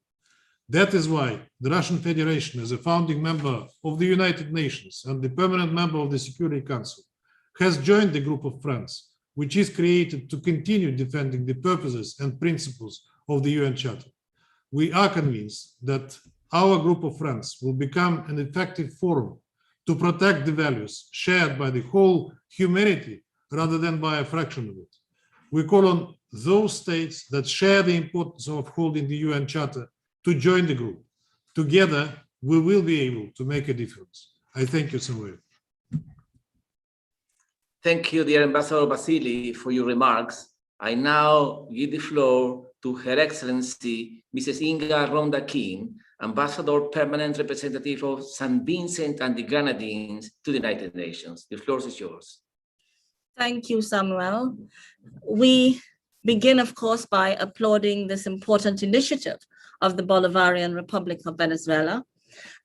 That is why the Russian Federation, as a founding member of the United Nations and the permanent member of the Security Council, has joined the group of friends, which is created to continue defending the purposes and principles of the UN Charter. We are convinced that our group of friends will become an effective forum to protect the values shared by the whole humanity rather than by a fraction of it. We call on those states that share the importance of upholding the UN Charter to join the group. Together, we will be able to make a difference. I thank you, Samuel. Thank you, dear Ambassador Vasily, for your remarks. I now give the floor to Her Excellency, Mrs. Inga Ronda King, Ambassador Permanent Representative of St. Vincent and the Grenadines to the United Nations. The floor is yours. Thank you, Samuel. We begin, of course, by applauding this important initiative of the Bolivarian Republic of Venezuela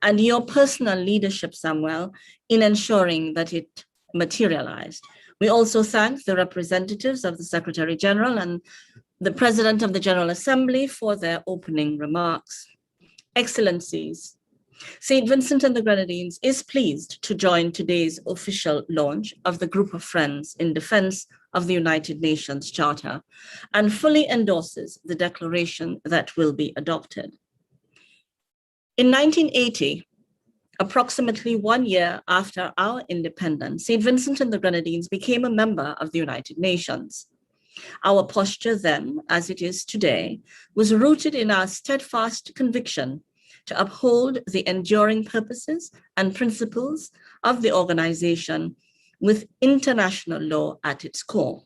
and your personal leadership, Samuel, in ensuring that it materialized. We also thank the representatives of the Secretary General and the President of the General Assembly for their opening remarks. Excellencies, St. Vincent and the Grenadines is pleased to join today's official launch of the Group of Friends in Defense of the United Nations Charter and fully endorses the declaration that will be adopted. In 1980, approximately 1 year after our independence, St. Vincent and the Grenadines became a member of the United Nations. Our posture then, as it is today, was rooted in our steadfast conviction to uphold the enduring purposes and principles of the organization with international law at its core.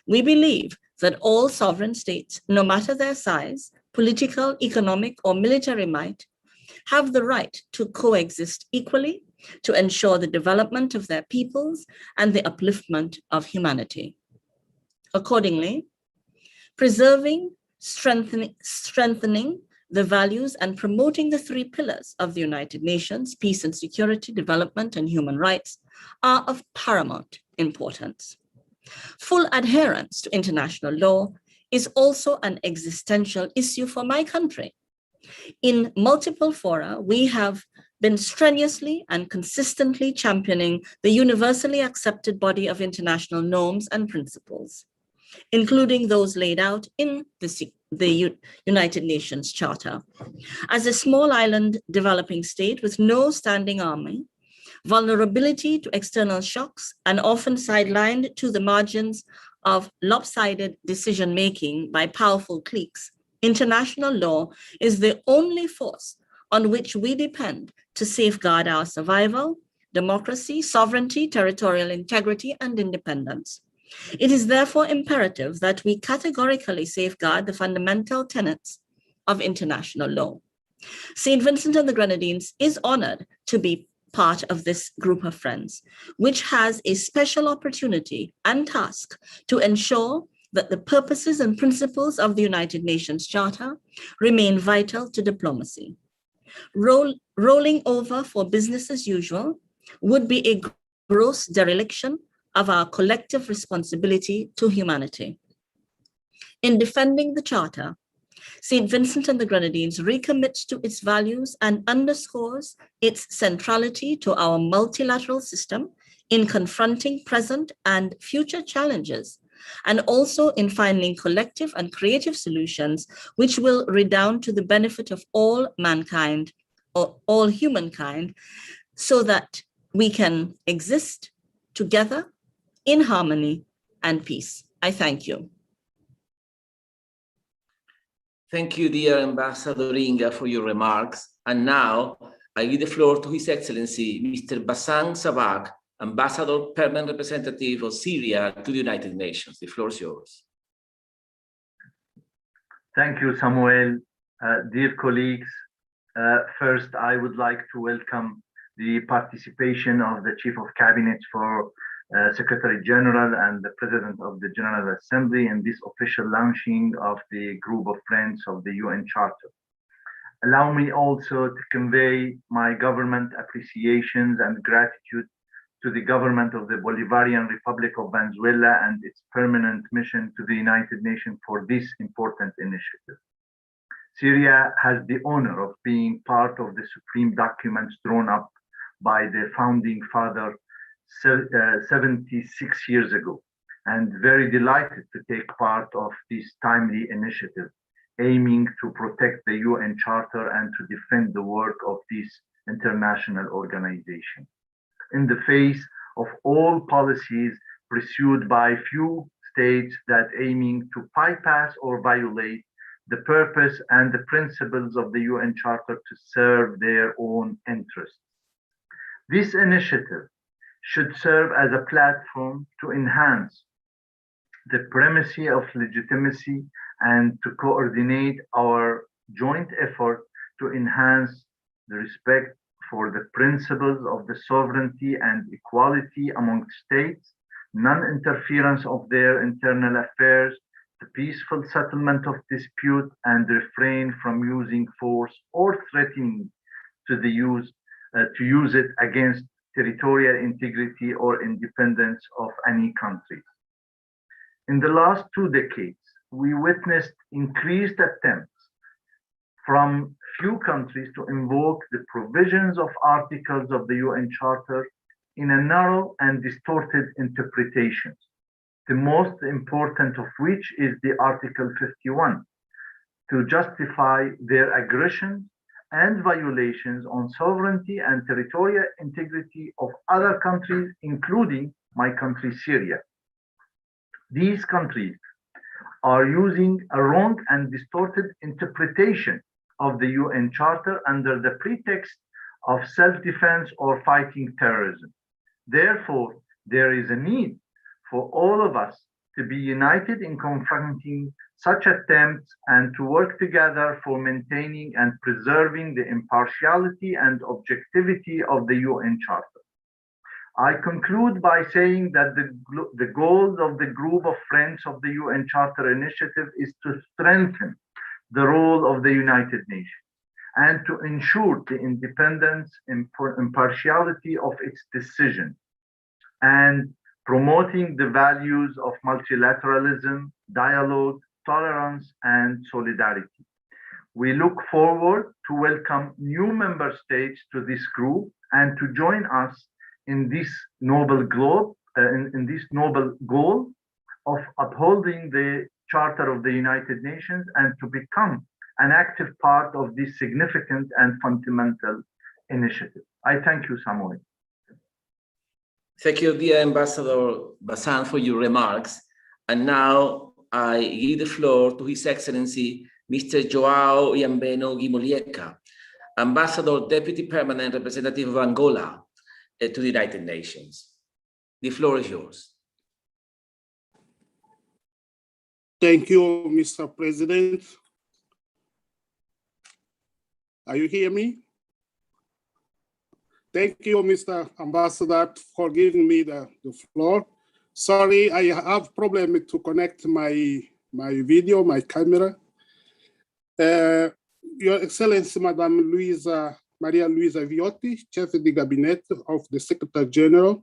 We believe that all sovereign states, no matter their size, political, economic, or military might, have the right to coexist equally to ensure the development of their peoples and the upliftment of humanity. Accordingly, preserving, strengthening the values and promoting the three pillars of the United Nations, peace and security, development, and human rights, are of paramount importance. Full adherence to international law is also an existential issue for my country. In multiple fora, we have been strenuously and consistently championing the universally accepted body of international norms and principles, including those laid out in the United Nations Charter. As a small island developing state with no standing army, vulnerability to external shocks, and often sidelined to the margins of lopsided decision-making by powerful cliques, international law is the only force on which we depend to safeguard our survival, democracy, sovereignty, territorial integrity, and independence. It is therefore imperative that we categorically safeguard the fundamental tenets of international law. St. Vincent and the Grenadines is honored to be part of this group of friends, which has a special opportunity and task to ensure that the purposes and principles of the United Nations Charter remain vital to diplomacy. Rolling over for business as usual would be a gross dereliction of our collective responsibility to humanity. In defending the Charter, St. Vincent and the Grenadines recommits to its values and underscores its centrality to our multilateral system in confronting present and future challenges, and also in finding collective and creative solutions which will redound to the benefit of all mankind, or all humankind, so that we can exist together in harmony and peace. I thank you. Thank you, dear Ambassador Inga, for your remarks. And now I give the floor to His Excellency, Mr. Bassam Savak, Ambassador Permanent Representative of Syria to the United Nations. The floor is yours. Thank you, Samuel. Dear colleagues, first I would like to welcome the participation of the Chief of Cabinet for Secretary General and the President of the General Assembly in this official launching of the Group of Friends of the UN Charter. Allow me also to convey my government appreciations and gratitude to the government of the Bolivarian Republic of Venezuela and its permanent mission to the United Nations for this important initiative. Syria has the honor of being part of the supreme documents drawn up by the founding father 76 years ago, and very delighted to take part of this timely initiative, aiming to protect the UN Charter and to defend the work of this international organization. In the face of all policies pursued by few states that aiming to bypass or violate the purpose and the principles of the UN Charter to serve their own interests. This initiative should serve as a platform to enhance the primacy of legitimacy and to coordinate our joint effort to enhance the respect for the principles of the sovereignty and equality among states, non-interference of their internal affairs, the peaceful settlement of dispute, and refrain from using force or threatening to use it against territorial integrity or independence of any country. In the last 2 decades, we witnessed increased attempts from few countries to invoke the provisions of articles of the UN Charter in a narrow and distorted interpretations, the most important of which is the Article 51, to justify their aggression and violations on sovereignty and territorial integrity of other countries, including my country, Syria. These countries are using a wrong and distorted interpretation of the UN Charter under the pretext of self-defense or fighting terrorism. Therefore, there is a need for all of us to be united in confronting such attempts and to work together for maintaining and preserving the impartiality and objectivity of the UN Charter. I conclude by saying that the goals of the Group of Friends of the UN Charter Initiative is to strengthen the role of the United Nations and to ensure the independence and impartiality of its decisions, and promoting the values of multilateralism, dialogue, tolerance, and solidarity. We look forward to welcome new member states to this group and to join us in this noble goal of upholding the Charter of the United Nations and to become an active part of this significant and fundamental initiative. I thank you, Samuel. Thank you, dear Ambassador Bazan, for your remarks. And now I give the floor to His Excellency, Mr. Joao Iambeno Guimolieca, Ambassador, Deputy Permanent Representative of Angola to the United Nations. The floor is yours. Thank you, Mr. President. Are you hearing me? Thank you, Mr. Ambassador, for giving me the floor. Sorry, I have problem to connect my video, my camera. Your Excellency, Madame Maria Luisa Viotti, Chef de Cabinet of the Secretary General.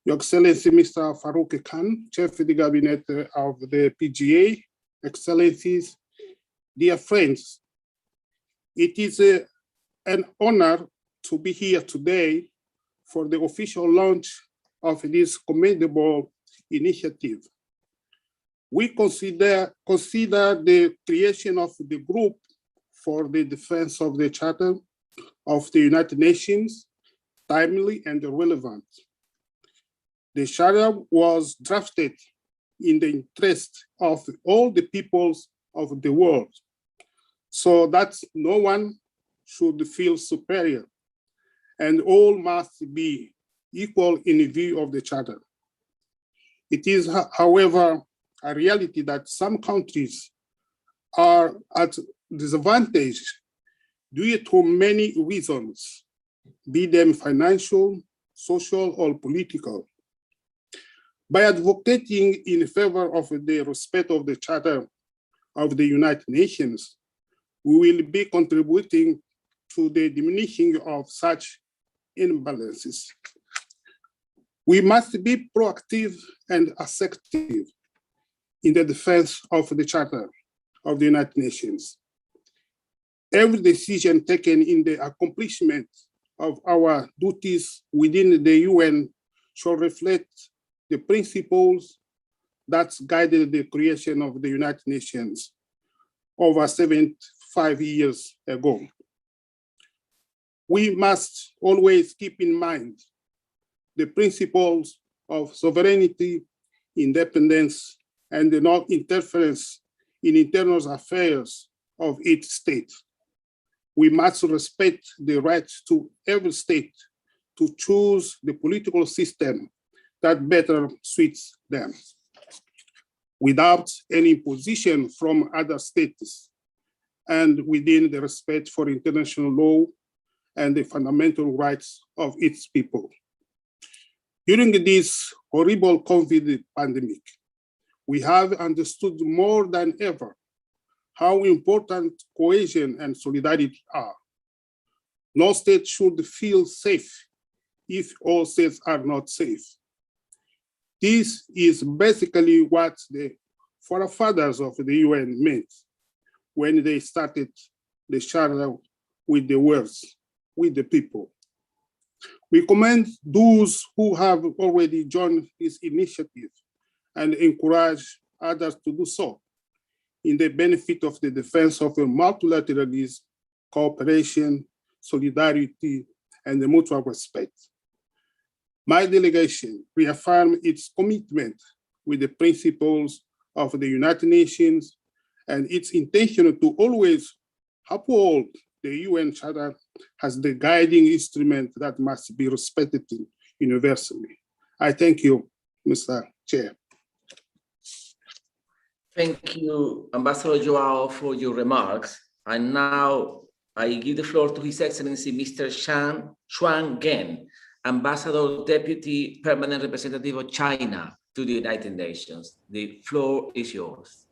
Your Excellency, Mr. Farouk Khan, Chef de Cabinet of the PGA. Excellencies, dear friends, it is an honor to be here today for the official launch of this commendable initiative. We consider the creation of the group for the defense of the Charter of the United Nations timely and relevant. The Charter was drafted in the interest of all the peoples of the world, so that no one should feel superior, and all must be equal in view of the Charter. It is, however, a reality that some countries are at disadvantage due to many reasons, be them financial, social, or political. By advocating in favor of the respect of the Charter of the United Nations, we will be contributing to the diminishing of such imbalances. We must be proactive and assertive in the defense of the Charter of the United Nations. Every decision taken in the accomplishment of our duties within the UN shall reflect the principles that guided the creation of the United Nations over 75 years ago. We must always keep in mind the principles of sovereignty, independence, and the non-interference in internal affairs of each state. We must respect the right to every state to choose the political system that better suits them, without any imposition from other states, and within the respect for international law and the fundamental rights of its people. During this horrible COVID pandemic, we have understood more than ever how important cohesion and solidarity are. No state should feel safe if all states are not safe. This is basically what the forefathers of the UN meant when they started the Charter with the words, with the people. We commend those who have already joined this initiative and encourage others to do so in the benefit of the defense of multilateralism, cooperation, solidarity, and the mutual respect. My delegation reaffirms its commitment with the principles of the United Nations and its intention to always uphold the UN Charter as the guiding instrument that must be respected universally. I thank you, Mr. Chair. Thank you, Ambassador Joao, for your remarks. And now I give the floor to His Excellency, Mr. Xuan Gen, Ambassador Deputy Permanent Representative of China to the United Nations. The floor is yours.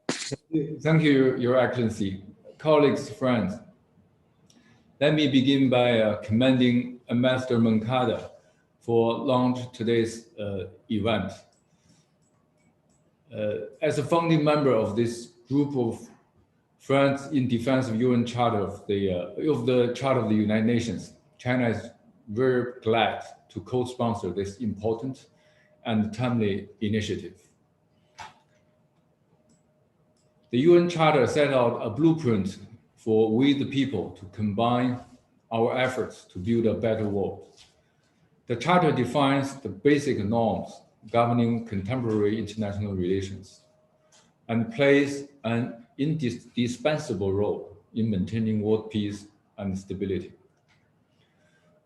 Thank you, Your Excellency. Colleagues, friends, let me begin by commending Ambassador Moncada for launching today's event. As a founding member of this group of friends in defense of UN Charter of the Charter of the United Nations, China is very glad to co-sponsor this important and timely initiative. The UN Charter set out a blueprint for we the people to combine our efforts to build a better world. The Charter defines the basic norms governing contemporary international relations and plays an indispensable role in maintaining world peace and stability.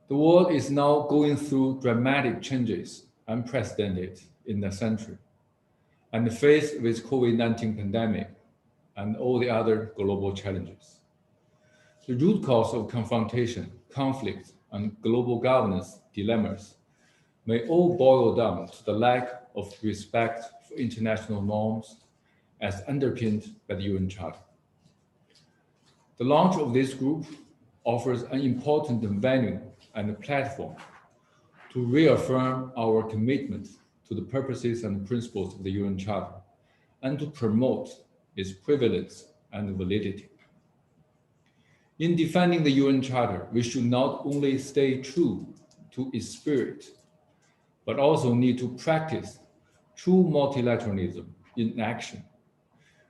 The world is now going through dramatic changes unprecedented in the century, and faced with COVID-19 pandemic and all the other global challenges. The root cause of confrontation, conflict, and global governance dilemmas may all boil down to the lack of respect for international norms as underpinned by the UN Charter. The launch of this group offers an important venue and a platform to reaffirm our commitment to the purposes and principles of the UN Charter and to promote its prevalence and validity. In defending the UN Charter, we should not only stay true to its spirit, but also need to practice true multilateralism in action,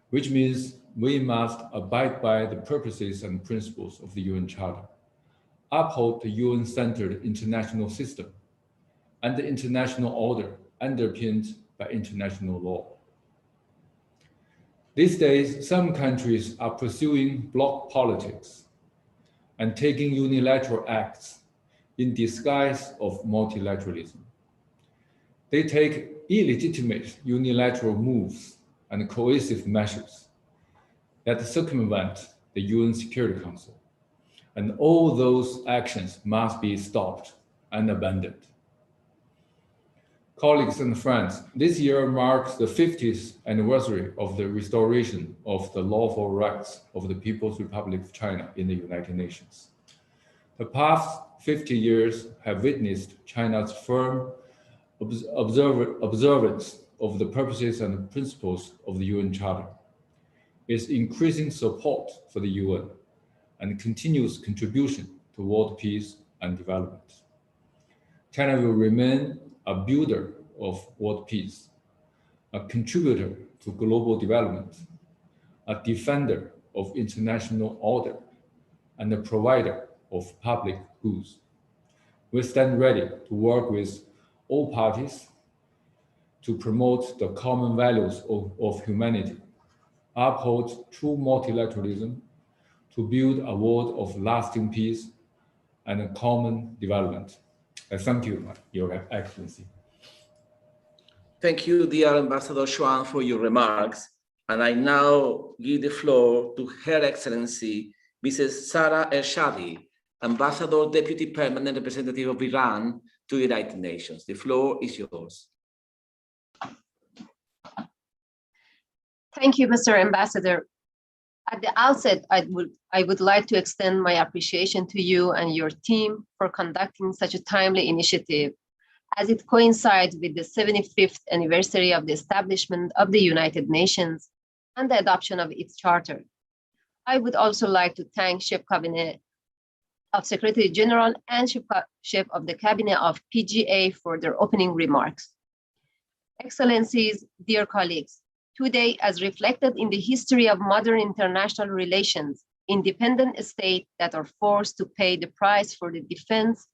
which means we must abide by the purposes and principles of the UN Charter, uphold the UN-centered international system, and the international order underpinned by international law. These days, some countries are pursuing bloc politics and taking unilateral acts in disguise of multilateralism. They take illegitimate unilateral moves and coercive measures that circumvent the UN Security Council. And all those actions must be stopped and abandoned. Colleagues and friends, this year marks the 50th anniversary of the restoration of the lawful rights of the People's Republic of China in the United Nations. The past 50 years have witnessed China's firm observance of the purposes and principles of the UN Charter, its increasing support for the UN, and continuous contribution to world peace and development. China will remain a builder of world peace, a contributor to global development, a defender of international order, and a provider of public goods. We stand ready to work with all parties to promote the common values of humanity, uphold true multilateralism, to build a world of lasting peace and common development. I thank you, Your Excellency. Thank you, dear Ambassador Xuan, for your remarks. And I now give the floor to Her Excellency, Mrs. Sara Ershadi, Ambassador Deputy Permanent Representative of Iran to the United Nations. The floor is yours. Thank you, Mr. Ambassador. At the outset, I would like to extend my appreciation to you and your team for conducting such a timely initiative, as it coincides with the 75th anniversary of the establishment of the United Nations and the adoption of its charter. I would also like to thank Chef Cabinet of Secretary General and Chef of the Cabinet of PGA for their opening remarks. Excellencies, dear colleagues, today, as reflected in the history of modern international relations, independent states that are forced to pay the price for the defense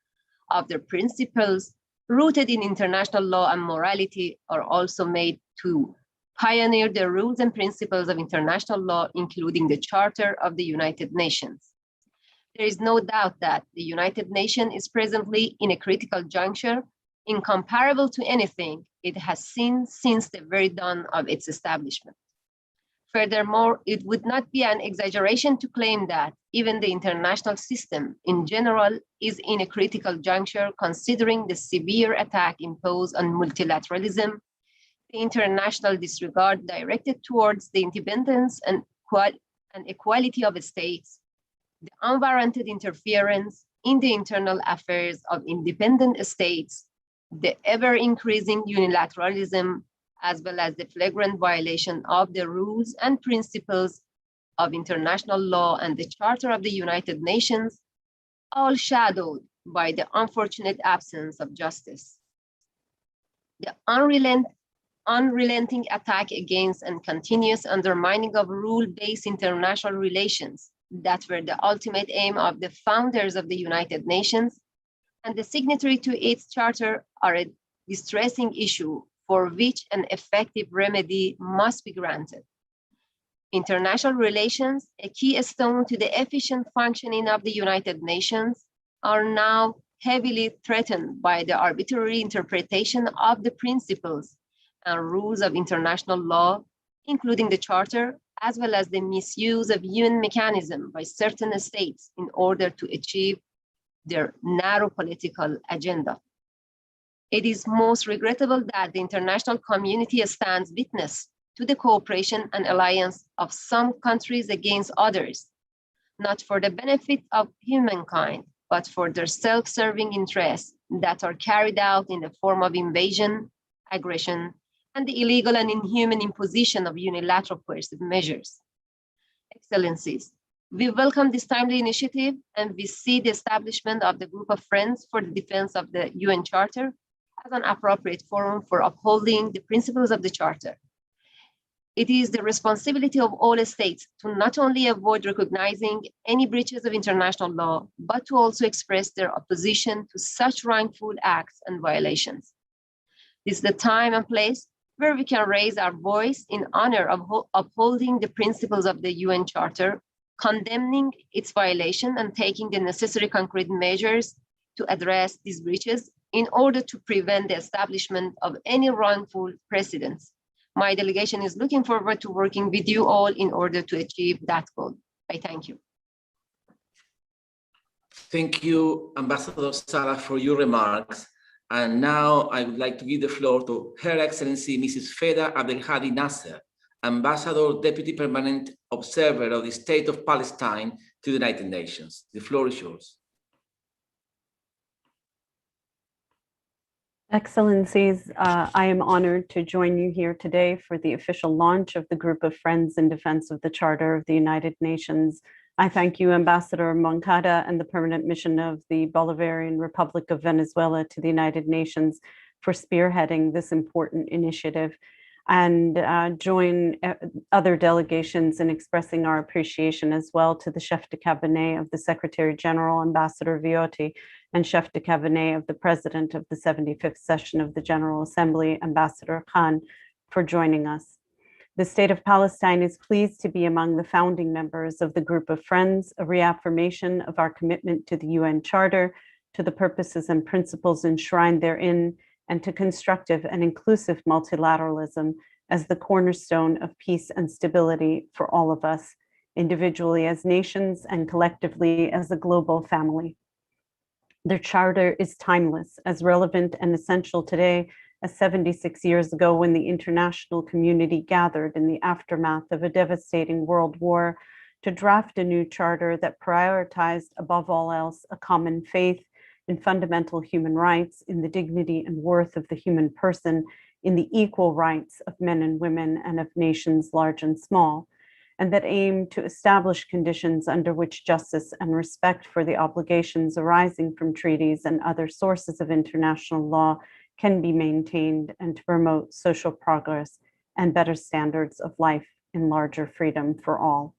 of their principles rooted in international law and morality are also made to pioneer the rules and principles of international law, including the Charter of the United Nations. There is no doubt that the United Nations is presently in a critical juncture incomparable to anything it has seen since the very dawn of its establishment. Furthermore, it would not be an exaggeration to claim that even the international system in general is in a critical juncture, considering the severe attack imposed on multilateralism, the international disregard directed towards the independence and equality of states, the unwarranted interference in the internal affairs of independent states, the ever-increasing unilateralism, as well as the flagrant violation of the rules and principles of international law and the Charter of the United Nations, all shadowed by the unfortunate absence of justice. The unrelenting attack against and continuous undermining of rule-based international relations that were the ultimate aim of the founders of the United Nations and the signatory to its charter are a distressing issue for which an effective remedy must be granted. International relations, a keystone to the efficient functioning of the United Nations, are now heavily threatened by the arbitrary interpretation of the principles and rules of international law, including the Charter, as well as the misuse of UN mechanism by certain states in order to achieve their narrow political agenda. It is most regrettable that the international community stands witness to the cooperation and alliance of some countries against others, not for the benefit of humankind, but for their self-serving interests that are carried out in the form of invasion, aggression, and the illegal and inhuman imposition of unilateral coercive measures. Excellencies, we welcome this timely initiative and we see the establishment of the Group of Friends for the Defense of the UN Charter as an appropriate forum for upholding the principles of the Charter. It is the responsibility of all states to not only avoid recognizing any breaches of international law, but to also express their opposition to such wrongful acts and violations. This is the time and place where we can raise our voice in honor of upholding the principles of the UN Charter, condemning its violation and taking the necessary concrete measures to address these breaches in order to prevent the establishment of any wrongful precedents My delegation is looking forward to working with you all in order to achieve that goal. I thank you. Thank you, Ambassador Sara, for your remarks. And now I would like to give the floor to Her Excellency Mrs. Feda Abdelhadi Nasser, Ambassador, Deputy Permanent Observer of the State of Palestine to the United Nations. The floor is yours. Excellencies, I am honored to join you here today for the official launch of the Group of Friends in Defense of the Charter of the United Nations. I thank you, Ambassador Moncada, and the Permanent Mission of the Bolivarian Republic of Venezuela to the United Nations for spearheading this important initiative, and join other delegations in expressing our appreciation as well to the Chef de Cabinet of the Secretary General, Ambassador Viotti, and Chef de Cabinet of the President of the 75th Session of the General Assembly, Ambassador Khan, for joining us. The State of Palestine is pleased to be among the founding members of the Group of Friends, a reaffirmation of our commitment to the UN Charter, to the purposes and principles enshrined therein, and to constructive and inclusive multilateralism as the cornerstone of peace and stability for all of us, individually as nations and collectively as a global family. The Charter is timeless, as relevant and essential today as 76 years ago when the international community gathered in the aftermath of a devastating world war to draft a new charter that prioritized above all else a common faith in fundamental human rights, in the dignity and worth of the human person, in the equal rights of men and women and of nations large and small, and that aim to establish conditions under which justice and respect for the obligations arising from treaties and other sources of international law can be maintained, and to promote social progress and better standards of life in larger freedom for all.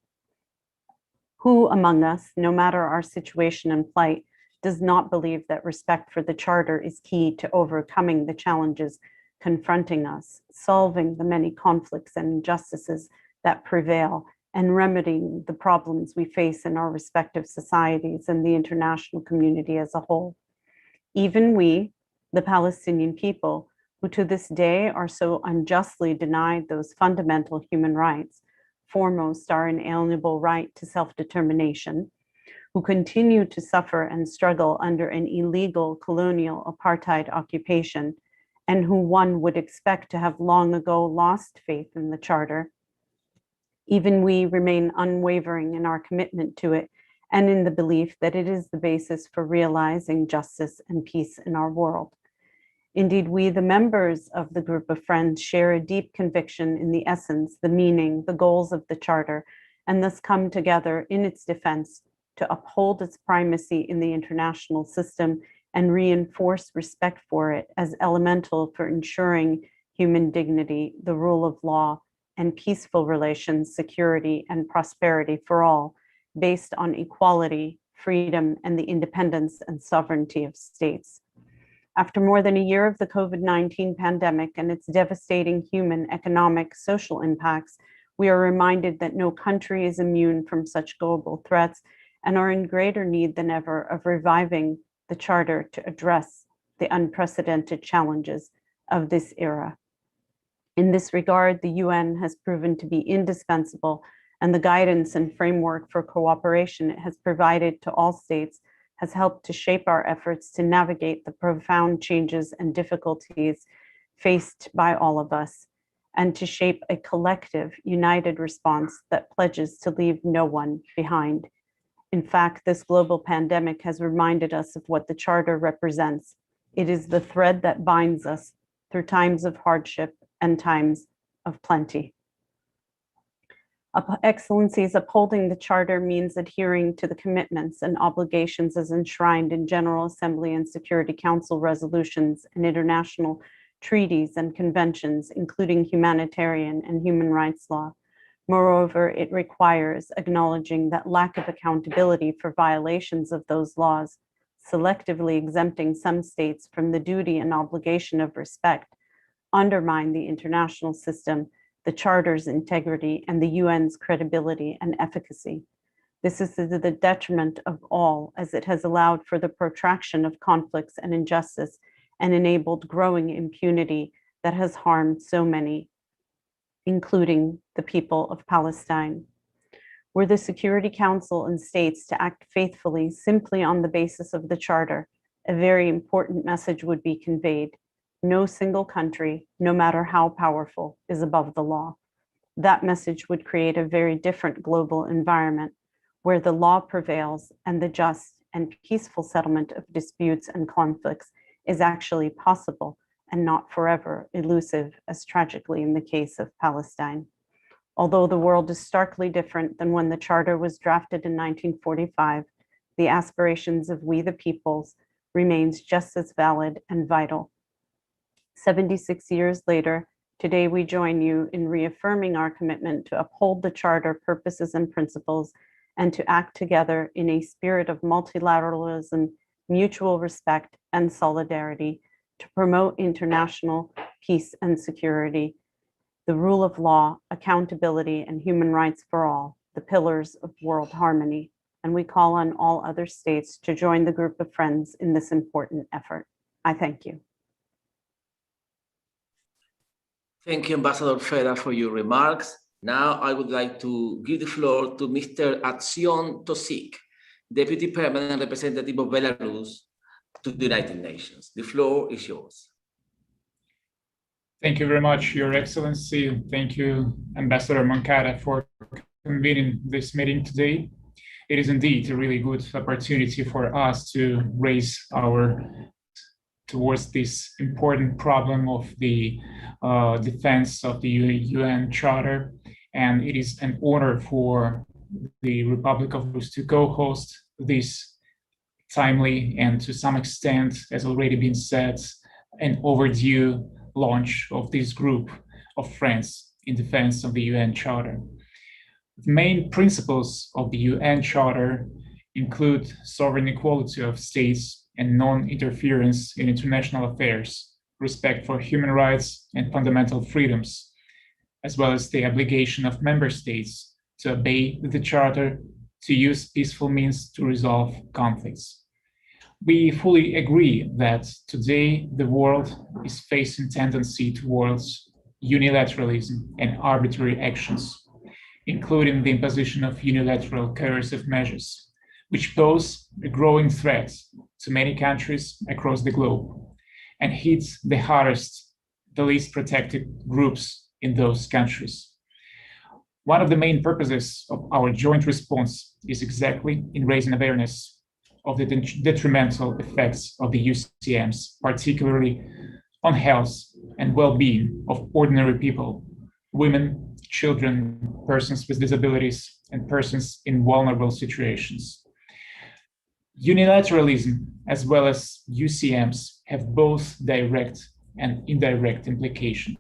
Who among us, no matter our situation and plight, does not believe that respect for the Charter is key to overcoming the challenges confronting us, solving the many conflicts and injustices that prevail, and remedying the problems we face in our respective societies and the international community as a whole? Even we, the Palestinian people, who to this day are so unjustly denied those fundamental human rights, foremost our inalienable right to self-determination, who continue to suffer and struggle under an illegal colonial apartheid occupation, and who one would expect to have long ago lost faith in the Charter, even we remain unwavering in our commitment to it and in the belief that it is the basis for realizing justice and peace in our world. Indeed, we, the members of the Group of Friends, share a deep conviction in the essence, the meaning, the goals of the Charter, and thus come together in its defense to uphold its primacy in the international system and reinforce respect for it as elemental for ensuring human dignity, the rule of law, and peaceful relations, security, and prosperity for all, based on equality, freedom, and the independence and sovereignty of states. After more than a year of the COVID-19 pandemic and its devastating human, economic, social impacts, we are reminded that no country is immune from such global threats and are in greater need than ever of reviving the Charter to address the unprecedented challenges of this era. In this regard, the UN has proven to be indispensable, and the guidance and framework for cooperation it has provided to all states has helped to shape our efforts to navigate the profound changes and difficulties faced by all of us, and to shape a collective, united response that pledges to leave no one behind. In fact, this global pandemic has reminded us of what the Charter represents. It is the thread that binds us through times of hardship and times of plenty. Excellencies, upholding the Charter means adhering to the commitments and obligations as enshrined in General Assembly and Security Council resolutions and international treaties and conventions, including humanitarian and human rights law. Moreover, it requires acknowledging that lack of accountability for violations of those laws, selectively exempting some states from the duty and obligation of respect, undermine the international system, the Charter's integrity, and the UN's credibility and efficacy. This is to the detriment of all, as it has allowed for the protraction of conflicts and injustice and enabled growing impunity that has harmed so many. including the people of Palestine. Were the Security Council and states to act faithfully simply on the basis of the Charter, a very important message would be conveyed. No single country, no matter how powerful, is above the law. That message would create a very different global environment where the law prevails and the just and peaceful settlement of disputes and conflicts is actually possible and not forever elusive, as tragically in the case of Palestine. Although the world is starkly different than when the Charter was drafted in 1945, the aspirations of we the peoples remains just as valid and vital. 76 years later, today we join you in reaffirming our commitment to uphold the Charter purposes and principles and to act together in a spirit of multilateralism, mutual respect, and solidarity to promote international peace and security, the rule of law, accountability, and human rights for all, the pillars of world harmony. And we call on all other states to join the group of friends in this important effort. I thank you. Thank you, Ambassador Fera, for your remarks. Now I would like to give the floor to Mr. Artsion Tosik, Deputy Permanent Representative of Belarus to the United Nations. The floor is yours. Thank you very much, Your Excellency. Thank you, Ambassador Moncada, for convening this meeting today. It is indeed a really good opportunity for us to raise our towards this important problem of the defense of the UN Charter. And it is an honor for the Republic of Belarus to co-host this timely and to some extent, as already been said, an overdue launch of this group of friends in defense of the UN Charter. The main principles of the UN Charter include sovereign equality of states and non-interference in international affairs, respect for human rights and fundamental freedoms, as well as the obligation of member states to obey the Charter, to use peaceful means to resolve conflicts. We fully agree that today the world is facing tendency towards unilateralism and arbitrary actions, including the imposition of unilateral coercive measures, which pose a growing threat to many countries across the globe and hits the hardest, the least protected groups in those countries. One of the main purposes of our joint response is exactly in raising awareness of the detrimental effects of the UCMs, particularly on health and well-being of ordinary people, women, children, persons with disabilities, and persons in vulnerable situations. Unilateralism, as well as UCMs, have both direct and indirect implications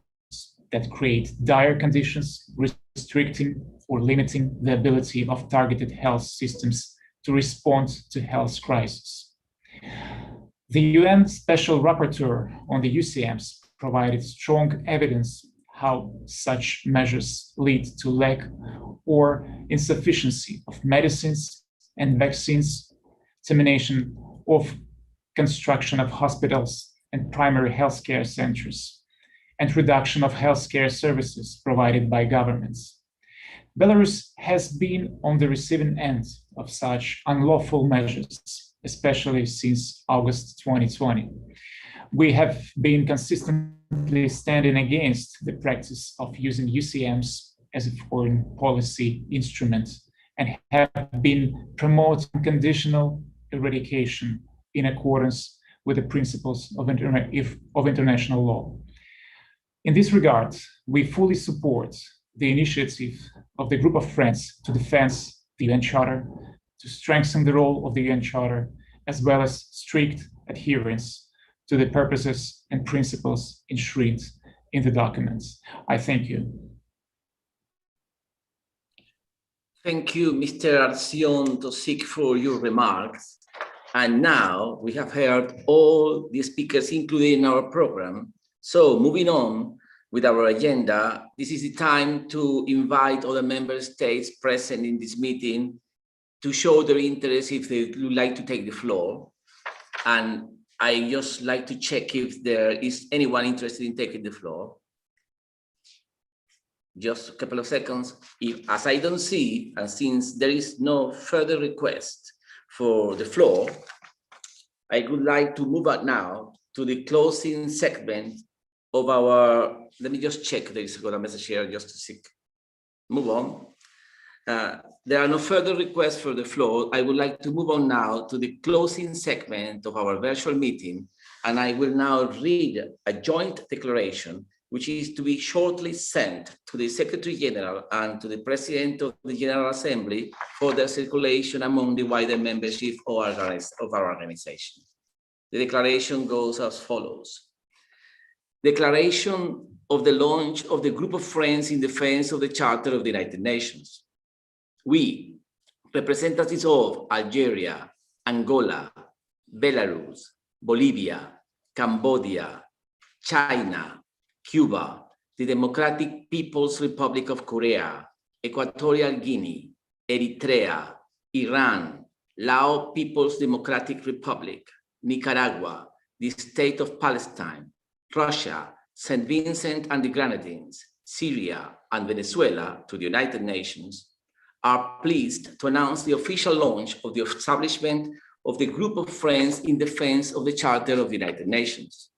that create dire conditions, restricting or limiting the ability of targeted health systems to respond to health crises. The UN Special Rapporteur on the UCMs provided strong evidence how such measures lead to lack or insufficiency of medicines and vaccines, termination of construction of hospitals and primary healthcare centers, and reduction of healthcare services provided by governments. Belarus has been on the receiving end of such unlawful measures, especially since August 2020. We have been consistently standing against the practice of using UCMs as a foreign policy instrument and have been promoting conditional eradication in accordance with the principles of international law. In this regard, we fully support the initiative of the Group of Friends to defend the UN Charter, to strengthen the role of the UN Charter, as well as strict adherence to the purposes and principles enshrined in the documents. I thank you. Thank you, Mr. Artsion Tosik, for your remarks. And now we have heard all the speakers included in our program. So moving on with our agenda, this is the time to invite other member states present in this meeting to show their interest if they would like to take the floor. And I just like to check if there is anyone interested in taking the floor. just a couple of seconds. If, as I don't see, and since there is no further request for the floor, I would like to move on now to the closing segment of our, let me just check, there is a message here just to see. Move on. There are no further requests for the floor. I would like to move on now to the closing segment of our virtual meeting, and I will now read a joint declaration which is to be shortly sent to the Secretary General and to the President of the General Assembly for their circulation among the wider membership of our organization. The declaration goes as follows. Declaration of the launch of the Group of Friends in Defense of the Charter of the United Nations. We, representatives of Algeria, Angola, Belarus, Bolivia, Cambodia, China, Cuba, the Democratic People's Republic of Korea, Equatorial Guinea, Eritrea, Iran, Lao People's Democratic Republic, Nicaragua, the State of Palestine, Russia, St. Vincent and the Grenadines, Syria, and Venezuela to the United Nations, are pleased to announce the official launch of the establishment of the Group of Friends in Defense of the Charter of the United Nations.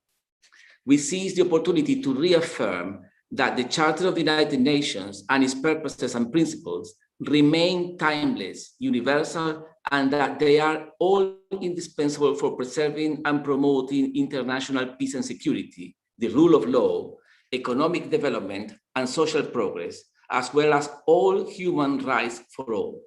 We seize the opportunity to reaffirm that the Charter of the United Nations and its purposes and principles remain timeless, universal, and that they are all indispensable for preserving and promoting international peace and security, the rule of law, economic development, and social progress, as well as all human rights for all.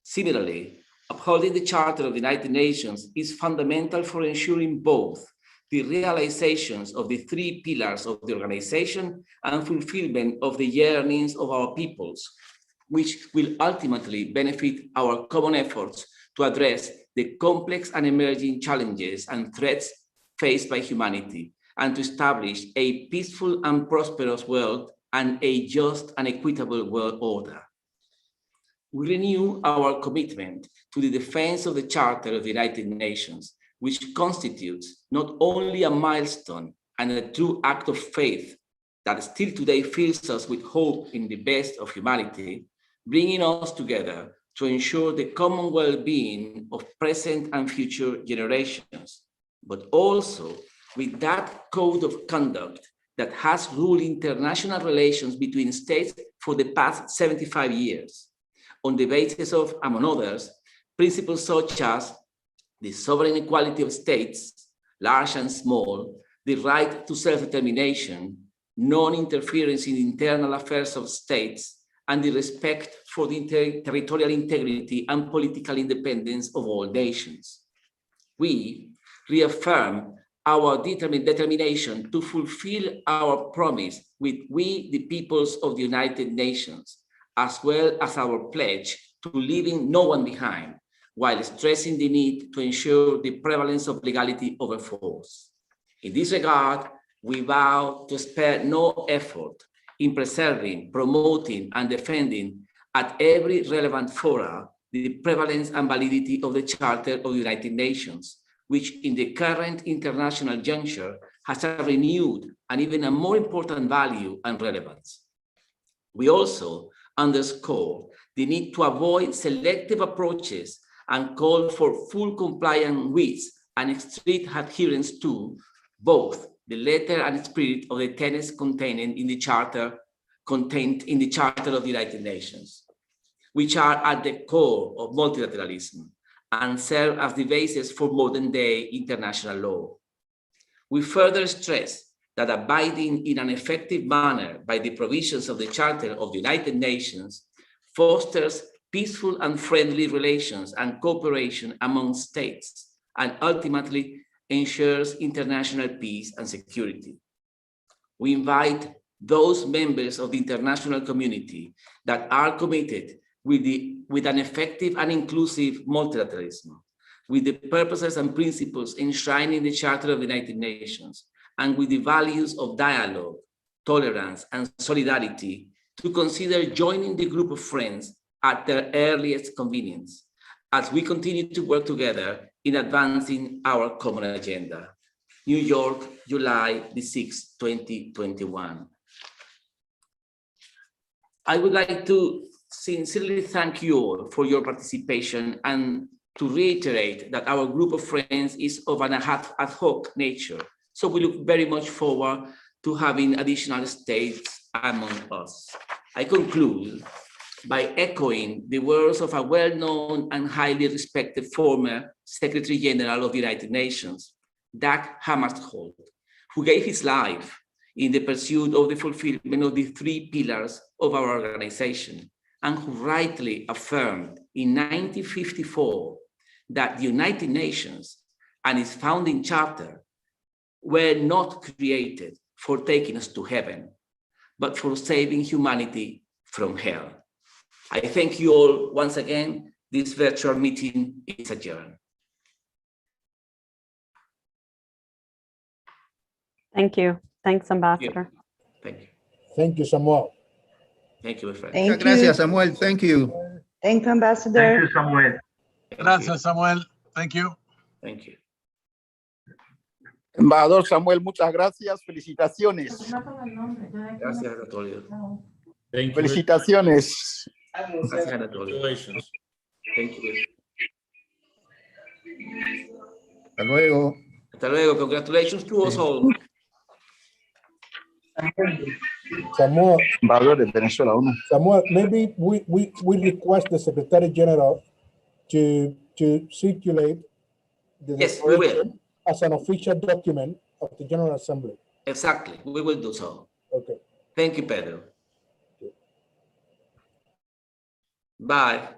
Similarly, upholding the Charter of the United Nations is fundamental for ensuring both the realizations of the three pillars of the organization and fulfillment of the yearnings of our peoples, which will ultimately benefit our common efforts to address the complex and emerging challenges and threats faced by humanity, and to establish a peaceful and prosperous world and a just and equitable world order. We renew our commitment to the defense of the Charter of the United Nations, which constitutes not only a milestone and a true act of faith that still today fills us with hope in the best of humanity, bringing us together to ensure the common well-being of present and future generations, but also with that code of conduct that has ruled international relations between states for the past 75 years, on the basis of, among others, principles such as the sovereign equality of states, large and small, the right to self-determination, non-interference in internal affairs of states, and the respect for the territorial integrity and political independence of all nations. We reaffirm our determination to fulfill our promise with we, the peoples of the United Nations, as well as our pledge to leaving no one behind, while stressing the need to ensure the prevalence of legality over force. In this regard, we vow to spare no effort in preserving, promoting, and defending at every relevant fora the prevalence and validity of the Charter of the United Nations, which in the current international juncture has a renewed and even a more important value and relevance. We also underscore the need to avoid selective approaches and call for full compliance with and strict adherence to both the letter and spirit of the tenets contained in the Charter of the United Nations, which are at the core of multilateralism and serve as the basis for modern-day international law. We further stress that abiding in an effective manner by the provisions of the Charter of the United Nations fosters peaceful and friendly relations and cooperation among states, and ultimately ensures international peace and security. We invite those members of the international community that are committed with an effective and inclusive multilateralism, with the purposes and principles enshrined in the Charter of the United Nations, and with the values of dialogue, tolerance, and solidarity, to consider joining the Group of Friends at their earliest convenience, as we continue to work together in advancing our common agenda. New York, July the 6th, 2021. I would like to sincerely thank you all for your participation and to reiterate that our group of friends is of an ad hoc nature. So we look very much forward to having additional states among us. I conclude by echoing the words of a well-known and highly respected former Secretary General of the United Nations, Dag Hammarskjöld, who gave his life in the pursuit of the fulfillment of the 3 pillars of our organization, and who rightly affirmed in 1954 that the United Nations and its founding charter were not created for taking us to heaven, but for saving humanity from hell. I thank you all once again. This virtual meeting is adjourned. Thank you. Thanks, Ambassador. Thank you. Thank you, Samuel. Thank you, my friend. Muchas gracias, Samuel. Thank you. Thank you, Ambassador. Thank you, Samuel. Gracias, Samuel. Thank you. Thank you. Embajador Samuel, muchas gracias. Felicitaciones. Gracias, Anatolio. Thank you. Felicitaciones. Gracias, Anatolio. Congratulations. Thank you. Hasta luego. Hasta luego. Congratulations to us all. Samuel, Embajador de Venezuela, uno. Samuel, maybe we request the Secretary General to circulate the Yes, we will. declaration as an official document of the General Assembly. Exactly. We will do so. Okay. Thank you, Pedro. Bye.